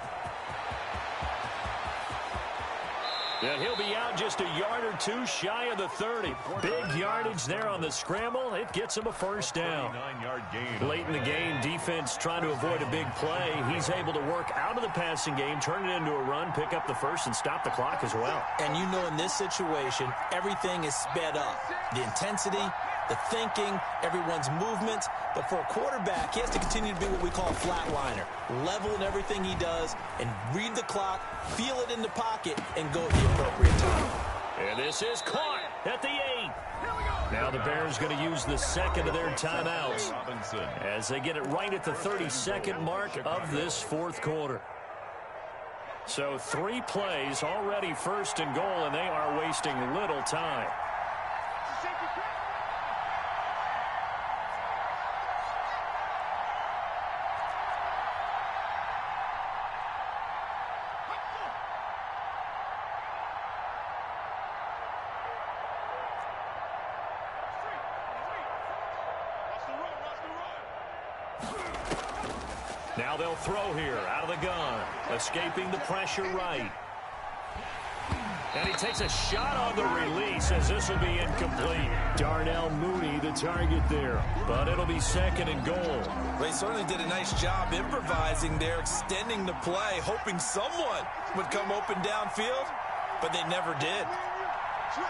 And he'll be out just a yard or 2 shy of the 30. Big yardage there on the scramble. It gets him a first down. 39-yard gain. Late in the game, defense trying to avoid a big play. He's able to work out of the passing game, turn it into a run, pick up the first, and stop the clock as well. And you know in this situation, everything is sped up. The intensity, the thinking, everyone's movement. But for a quarterback, he has to continue to be what we call a flatliner. Level in everything he does and read the clock, feel it in the pocket, and go at the appropriate time. And this is caught at the 8. Now the Bears going to use the second of their timeouts as they get it right at the 32nd mark of this fourth quarter. So 3 plays already first and goal, and they are wasting little time. Now they'll throw here out of the gun. Escaping the pressure right. And he takes a shot on the release as this will be incomplete. Darnell Mooney, the target there. But it'll be second and goal. They certainly did a nice job improvising there, extending the play, hoping someone would come open downfield, but they never did. Switch.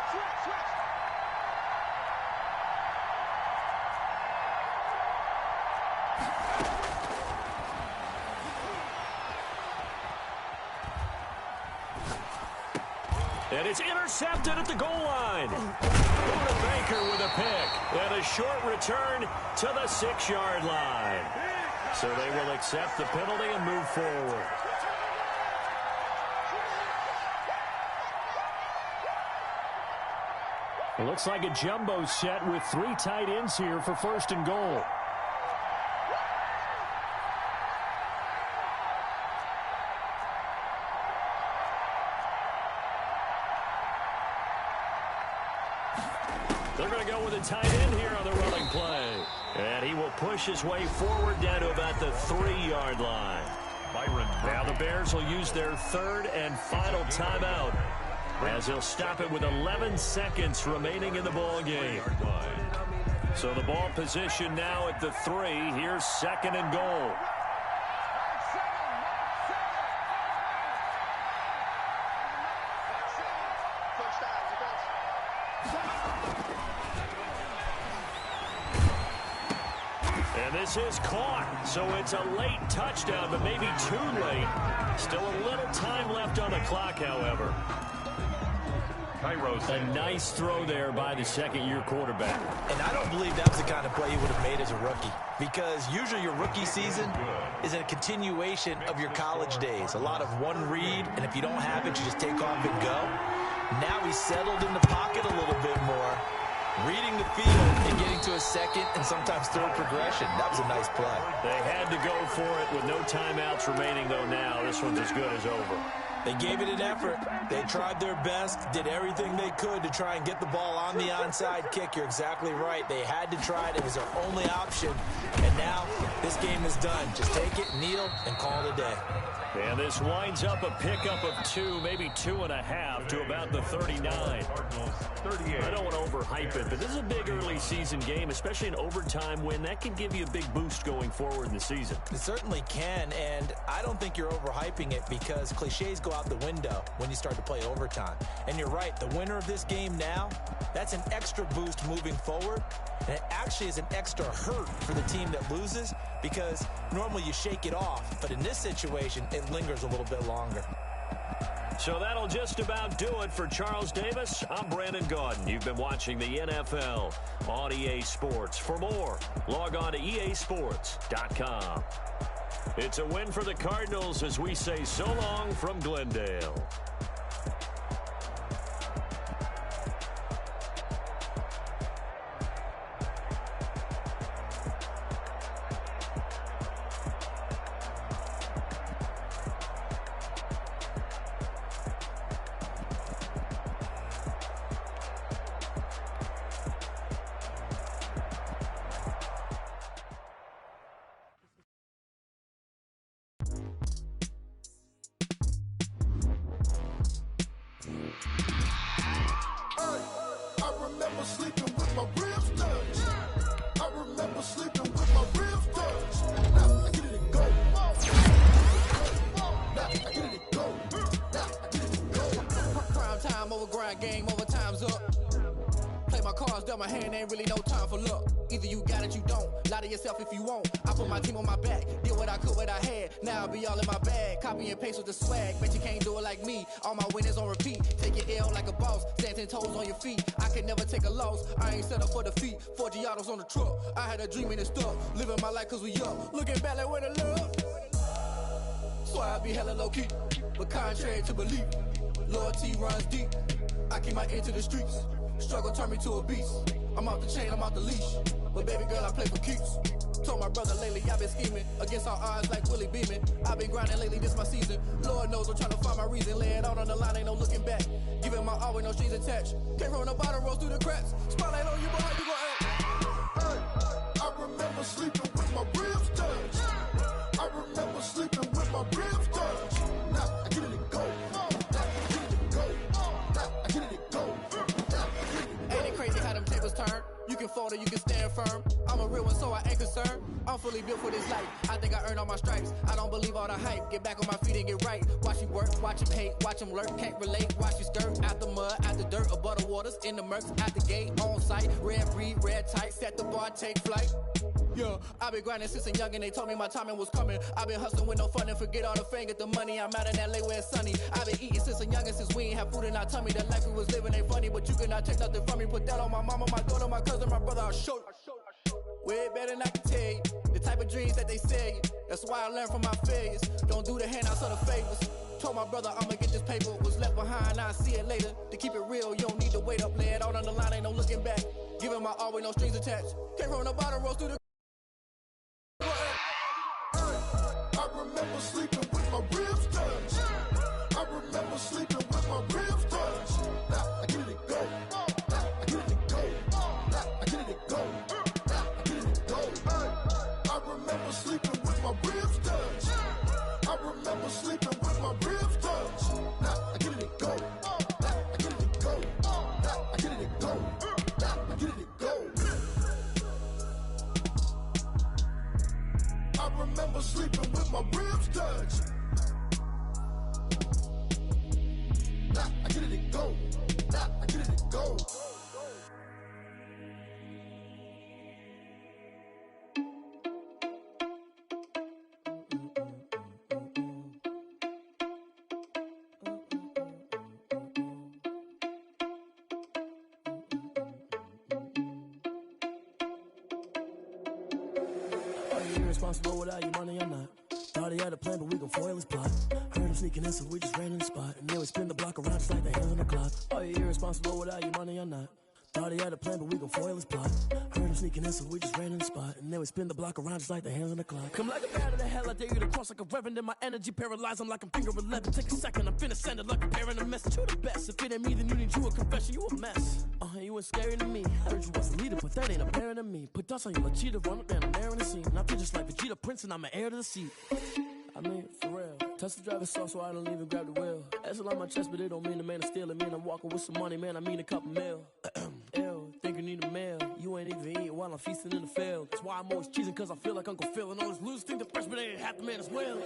And it's intercepted at the goal line. Buda Baker with a pick. And a short return to the 6-yard line. So they will accept the penalty and move forward. It looks like a jumbo set with 3 tight ends here for first and goal. They're going to go with a tight end here on the running play. And he will push his way forward down to about the 3-yard line. Now the Bears will use their third and final timeout, as they'll stop it with 11 seconds remaining in the ball game. So the ball position now at the 3. Here's second and goal. And this is caught, so it's a late touchdown, but maybe too late. Still a little time left on the clock, however. A nice throw there by the second-year quarterback. And I don't believe that was the kind of play he would have made as a rookie, because usually your rookie season is a continuation of your college days. A lot of one read, and if you don't have it, you just take off and go. Now he's settled in the pocket a little bit more, reading the field and getting to a second and sometimes third progression. That was a nice play. They had to go for it with no timeouts remaining, though. Now this one's as good as over. They gave it an effort. They tried their best, did everything they could to try and get the ball on the onside kick. You're exactly right. They had to try it. It was their only option. And now this game is done. Just take it, kneel, and call it a day. And this winds up a pickup of 2, maybe 2.5 to about the 39. I don't want to overhype it, but this is a big early season game, especially an overtime win. That can give you a big boost going forward in the season. It certainly can, and I don't think you're overhyping it, because cliches go out the window when you start to play overtime. And you're right, the winner of this game now, that's an extra boost moving forward, and it actually is an extra hurt for the team that loses, because normally you shake it off, but in this situation, it lingers a little bit longer. So that'll just about do it for Charles Davis. I'm Brandon Gaudin. You've been watching the NFL on EA Sports. For more, log on to easports.com. It's a win for the Cardinals as we say so long from Glendale. Game over, time's up. Play my cards, dealt my hand, ain't really no time for luck. Either you got it, you don't. Lie to yourself if you won't. I put my team on my back, did what I could, what I had. Now I'll be all in my bag, copy and paste with the swag. Bet you can't do it like me. All my winners on repeat. Take your L like a boss, stand 10 toes on your feet. I can never take a loss. I ain't set up for defeat. 4 Giottos on the truck. I had a dream and it stuck. Living my life cause we up. Looking back like where the love. So I be hella low key, but contrary to belief, loyalty runs deep. I keep my ear to the streets. Struggle turned me to a beast. I'm off the chain, I'm off the leash. But baby girl, I play for keeps. Told my brother lately, I've been scheming against all odds like Willie Beeman. I've been grinding lately, this my season. Lord knows I'm trying to find my reason. Lay it out on the line, ain't no looking back. Giving my all with no strings attached. Came from the bottom, rose through the cracks. Spotlight on you, but how you gon' act? Hey, I remember sleeping with my ribs touched. I remember sleeping with my ribs touched. Now I get it and go. Now I get it and go. water, you can stand firm. I'm a real one, so I ain't concerned. I'm fully built for this life. I think I earned all my stripes. I don't believe all the hype. Get back on my feet and get right. Watch you work, watch him hate, watch him lurk. Can't relate, watch you skirt. Out the mud, out the dirt, above the waters, in the murks, out the gate, on site. Red breed, red tight, set the bar, take flight. Yeah, I been grinding since a young and they told me my timing was coming. I been hustling with no fun and forget all the fame, get the money. I'm out in LA where it's sunny. I been eating since a young and since we ain't have food in our tummy. The life we was living ain't funny, but you cannot take nothing from me. Put that on my mama, my daughter, my cousin, my brother, I'll show you. Way better than I can tell you. The type of dreams that they sell you. That's why I learned from my failures. Don't do the handouts or the favors. Told my brother I'ma get this paper. Was left behind, I'll see it later. To keep it real, you don't need to wait up. Lay it out on the line, ain't no looking back. Giving my all with no strings attached. Can't roll no bottle, rolls through the... I remember sleeping with my ribs touched. I remember sleeping with my ribs touched. Now I get it go. I get it go. I get it go. I get it go. I remember sleeping with my ribs touched. I remember sleeping with my ribs touched. Now I get it go. I get it go. I get it go. I get it go. I remember sleeping with my ribs touched. Nah, I get it go. Nah, I get it go. Are you irresponsible without your money or not? Thought he had a plan, but we gon' foil his plot. Heard him sneaking in, so we just ran in the spot. And then we spin the block around just like the hands on the clock. Are you irresponsible without your money or not? Thought he had a plan, but we gon' foil his plot. Heard him sneaking in, so we just ran in the spot. And then we spin the block around just like the hands on the clock. Come like a bat of the hell, I dare you to cross like a reverend. In my energy paralyzed, I'm like I'm finger 11. Take a second, I'm finna send it like a parent a message. You the best, if it ain't me, then you need you a confession. You a mess. You ain't scary to me. Heard you was a leader, but that ain't apparent to me. Put dust on you, like cheetah, run up down the air in the scene. I feel just like Vegeta Prince, and I'm an heir to the seat. I mean, for real. Touch the driver's sauce, so I don't even grab the wheel. That's on my chest, but it don't mean the man is stealing. Man, I'm walking with some money, man, I mean a couple mil. Ew, think you need a meal. You ain't even eating while I'm feasting in the field. That's why I'm always cheesing, cause I feel like Uncle Phil. And all those losers think the freshman ain't half the man as well.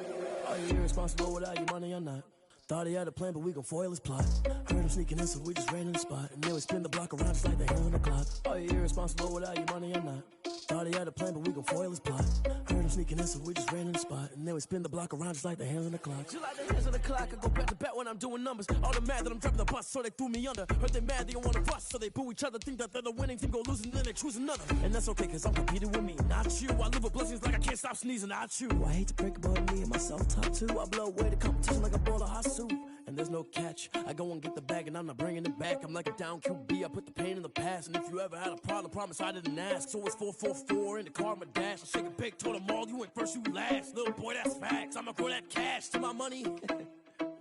Are you irresponsible without your money or not? Thought he had a plan, but we gon' foil his plot. Heard him sneaking in, so we just ran in the spot. And then we spin the block around just like the hands on the clock. Are you irresponsible without your money or not? Thought he had a plan, but we gon' foil his plot. Heard him sneaking in, so we just ran in the spot. And then we spin the block around just like the hands on the clock. Just like the hands on the clock, I go back to back when I'm doing numbers. All the mad that I'm driving the bus, so they threw me under. Heard they mad, they don't wanna bust, so they boo each other. Think that they're the winning team, go losing, then they choose another. And that's okay, cause I'm competing with me, not you. I live with blessings like I can't stop sneezing, not you. I hate to break about me and my self-talk too. I blow away the competition like a bowl of hot soup. And there's no catch. I go and get the bag and I'm not bringing it back. I'm like a down QB, I put the pain in the past. And if you ever had a problem, promise I didn't ask. So it's 444 in the car, my dash. I shake a big, told them all, you ain't first, you last. Little boy, that's facts. I'ma grow that cash to my money. You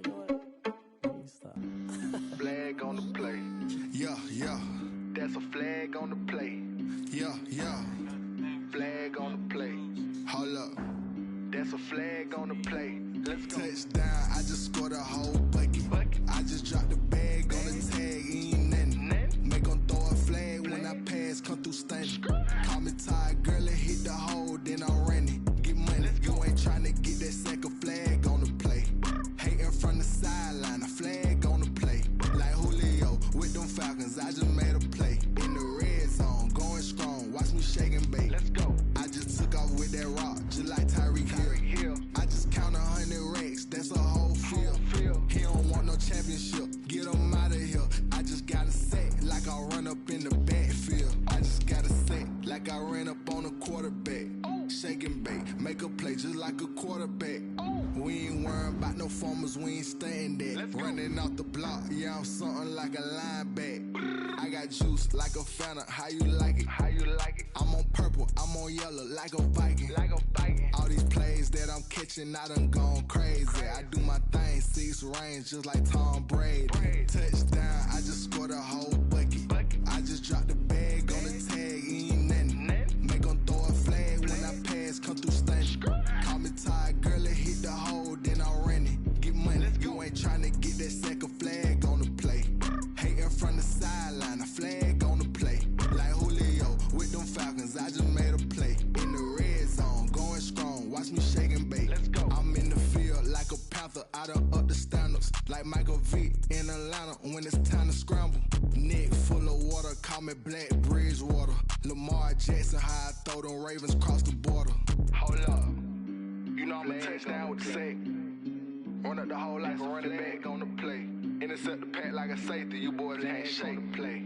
know what? Let me stop. Flag on the play. Yeah, yeah. That's a flag on the play. Yeah, yeah. Flag on the play. Hold up. That's a flag on the play. Let's go. Touchdown, I just scored a whole bucket. I just dropped the bag on the tag, ain't nothing. Make 'em throw a flag when I pass, come through stunning. Call me tired, girl, and hit the hole, then I'm running. Get money, you ain't tryna get that second flag on the play. Hating from the sideline, a flag on the play. Like Julio with them Falcons, I just made a play. In the red zone, going strong, watch me shake and bake. Let's go. I just took off with that rock, just like Tyreek Hill. I just count 100 racks, that's a whole field. He don't want no championship, get him out of here. I just got a set, like I run up in the backfield. I just got a set, like I ran up on a quarterback. Shake and bake, make a play just like a quarterback. We ain't worrying about no formers, we ain't staying there. Running off the block, yeah, I'm something like a linebacker. I got juice like a Fanta, how you like it? How you like it? I'm on purple, I'm on yellow, like a Viking. Like a Viking. All these plays that I'm catching, I done gone crazy. I do my thing, 6 range, just like Tom Brady. Touchdown, I just scored a whole bucket. I just dropped the bag on the tag, ain't nothing. Make 'em throw a flag when I pass, come through stunning. Call me tired, girl, and hit the hole, then I'm running. Get money, you ain't tryna get that second flag on the play. Hating from the sideline, a flag on the play. Like Julio with them like Michael Vick in Atlanta when it's time to scramble. Neck full of water, call me Black Bridgewater. Lamar Jackson, how I throw them Ravens cross the border. Hold up. You know I'm a touchdown with the sack. Run up the hole like a running back on the play. Intercept the pack like a safety. You boys can't shake the play.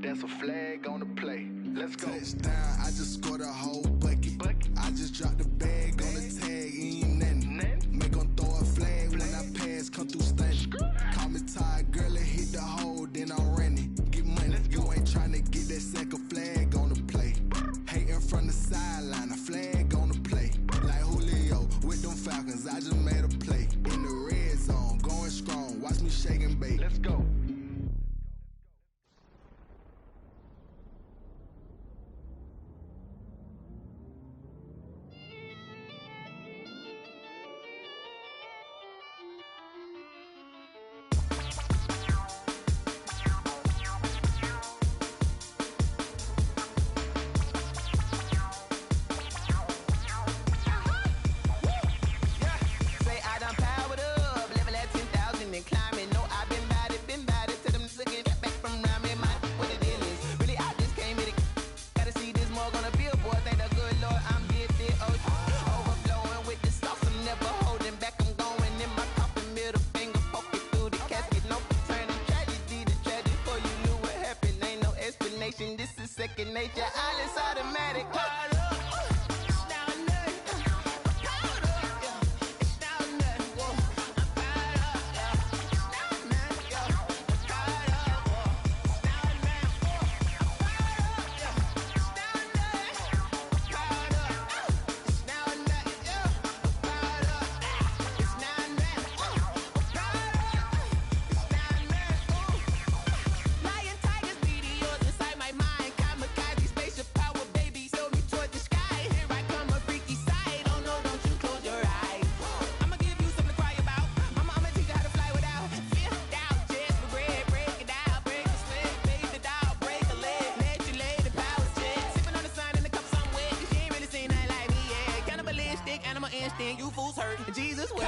That's a flag on the play. Let's go. Touchdown, I just scored a whole bucket. I just dropped the bag on the tag, ain't nothing. Make them throw a flag when I pass, come through stunning. Call me tired, girl, and hit the hole, then I'm running. Get money, you ain't trying to get that second flag on the play. Hating from the sideline, a flag on the play. Like Julio with them Falcons, I just made a play. In the red zone, going strong, watch me shake and bake. Let's go. This is second nature, all is automatic. You fools hurt, Jesus well.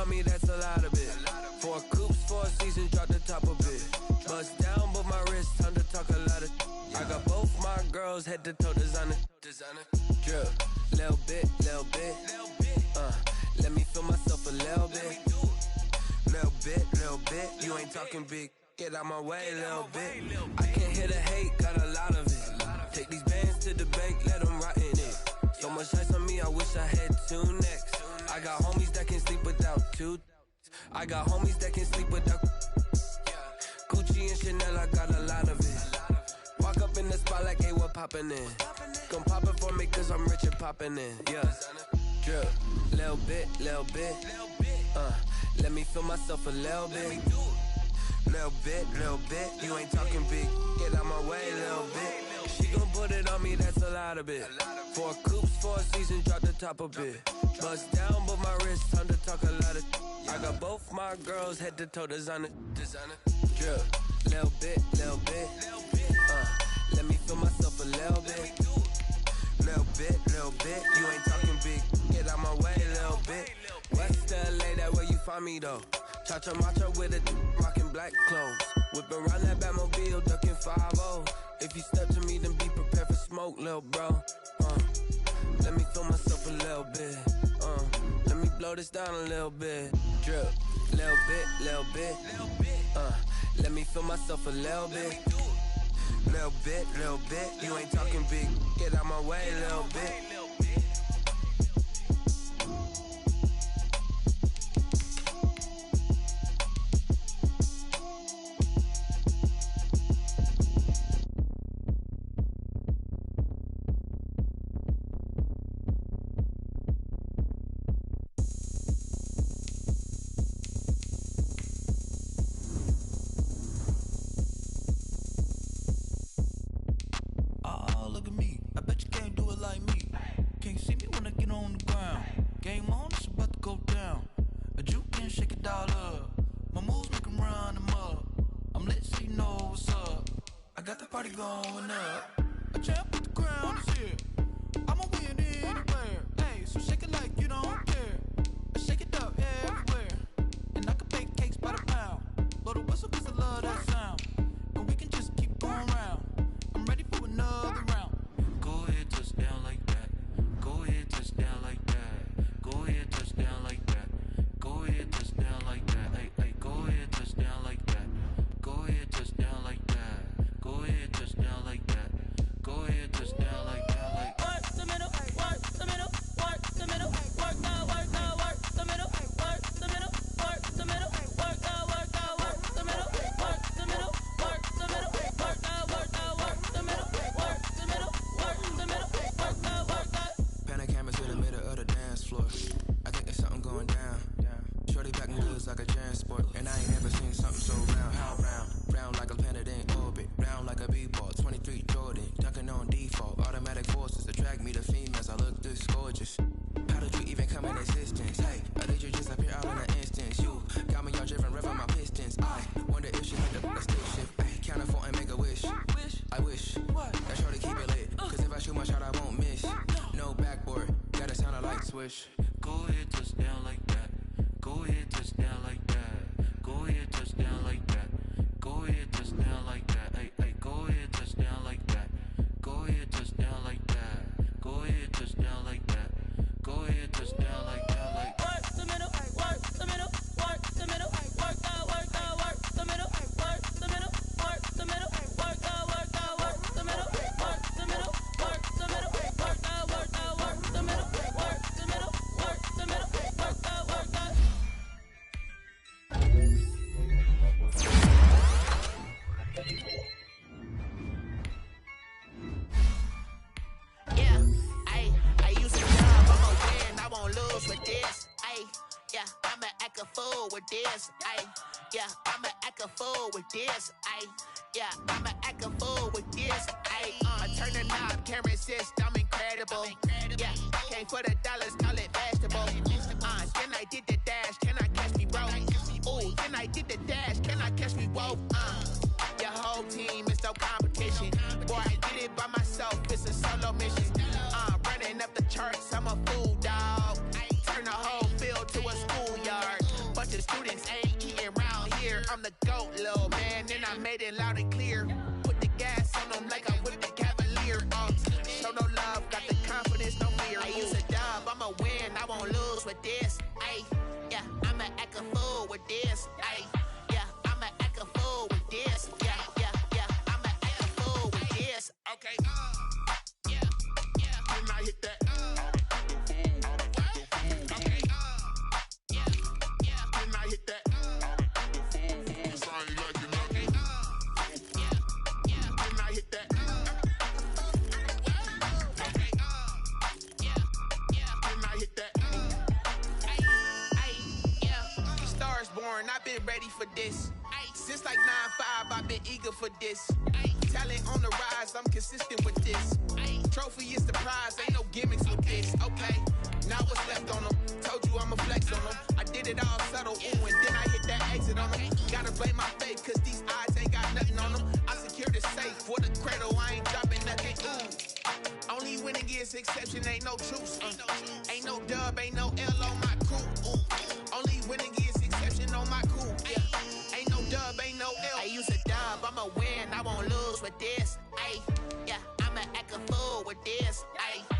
Me, that's a lot of it. 4 coops, 4 seasons, drop the top of it. Bust down, but my wrist, time to talk a lot of. I got both my girls, head to toe designer. Drip, little bit. Let me feel myself a little bit. Little bit. You ain't talking big. Get out my way, little bit. I can't hear the hate, got a lot of it. Take these bands to the bank, let them rot in it. So much ice on me, I wish I had 2 necks. I got homies that can sleep without 2. I got homies that can sleep without Gucci and Chanel, I got a lot of it. Walk up in the spot like, hey, what poppin' in? Gon' pop it for me cause I'm rich and poppin' in. Yeah, drip, little bit. Let me feel myself a little bit. Little bit. You ain't talking big, get out my way, little bit. She gon' put it on me, that's a lot of it. 4 coops, 4 seasons, drop the top a bit. Bust down, but my wrist, time to talk a lot of. I got both my girls head to toe designer. Drip, little bit. Let me feel myself a little bit. Little bit. You ain't talking big. Get out my way, little bit. West LA, that where you find me though. Cha-cha matcha with a rockin' black clothes. Whip around that Batmobile, ducking 5-0. If you step to me, then be prepared for smoke, little bro. Let me feel myself a little bit. Let me blow this down a little bit. Drip, little bit. Let me feel myself a little bit. Little bit. You ain't talking big. Get out my way, little bit. Going up, a champ with the crown is here. I'ma win anywhere. Hey, so shake it like you don't care. Shake it up everywhere. And I can bake cakes by the pound. Blow the whistle 'cause I love that sound. And we can just keep going round. I'm ready for another round. Go ahead, touch down like that. Go ahead, touch down like that. Go ahead, touch down like that. Go ahead, touch down like that. Hey, go ahead, touch down like that. Go ahead, touch down like that. Go ahead, touch down like that. Go ahead, touch down like that. Like work the middle, work the middle, work the middle, work the middle, work the middle, work the middle, work the middle, work the middle, work the middle, work the middle, work the middle, work the middle. Panic cameras in the middle of the dance floor. I think there's something going down. Shorty packing goods like a transport, and I ain't never seen something so round. How round? Round like a planet in orbit, round like a b-ball. 23 Jordan, dunking on default. Automatic forces attract me to females. I look this gorgeous. How did you even come in existence? Hey, or did you just appear out in an instance? You got me all driven, revving my pistons. I wonder if she hit a stick shift. Hey, count it 4 and make a wish. I wish that shorty keep it lit. 'Cause if I shoot my shot, I won't miss. No backboard, gotta sound a light switch. Go ahead, touch down like that. Go ahead, touch down like that. Go ahead, touch down like that. Go ahead, touch down like that. Hey, go ahead, touch down like that. Go ahead, touch down like that. Go ahead, touch down like that. Go ahead, touch down like that. Like work the middle, work the middle, work the middle, work the middle, work the middle, work the middle, work the middle, work the middle, work the middle, work the middle, work the middle, work the middle, work the middle, work the middle, work the. Yeah, I use a job, I'ma win, I won't lose with this. Yeah, I'ma act a fool with this. Yeah, I'ma act a fool with this. Yeah, I'ma act a fool with this. I turn the knob, can't resist, I'm incredible. Yeah, came for the dollars, call it vegetable. Then I did the dash, can I catch me, bro? Ooh, then I did the dash, can I catch me, whoa? Your whole team is no competition. Boy, I did it by myself, it's a solo mission. Running up the charts, I'm a fool, dog. Turn the whole field to a schoolyard. But the students ain't eating around here. I'm the GOAT, little man, and I made it loud and clear. Put the gas on them like I'm with the Cavalier. Show no love, got the confidence, no fear. I use a dub, I'ma win, I won't lose with this. Yeah, I'ma act a fool with this. Yeah, I'ma act a fool with this. Yeah, I'ma act a fool with this. Okay. When I hit that. Okay. When I hit that. Sound like you know. When I hit that. Okay. When I hit that. Stars born, I've been ready for this. Since like 9-5, I've been eager for this. Talent on the rise, I'm consistent with this. Trophy is the prize, ain't no gimmicks with this. Okay, now what's left on them? Told you I'ma flex on them. I did it all subtle, ooh, and then I hit that exit on them. Gotta blame my faith, cause these eyes ain't got nothing on them. I secured the safe for the cradle, I ain't dropping nothing, ooh. Only winning is exception, ain't no truce. Ain't no dub, ain't no L on my crew, ooh. Only winning is exception on my crew, yeah. Ain't no dub, ain't no L. I use a dub, I'ma win, I won't lose with this, ayy. Yeah, I'ma act a fool with this, ayy.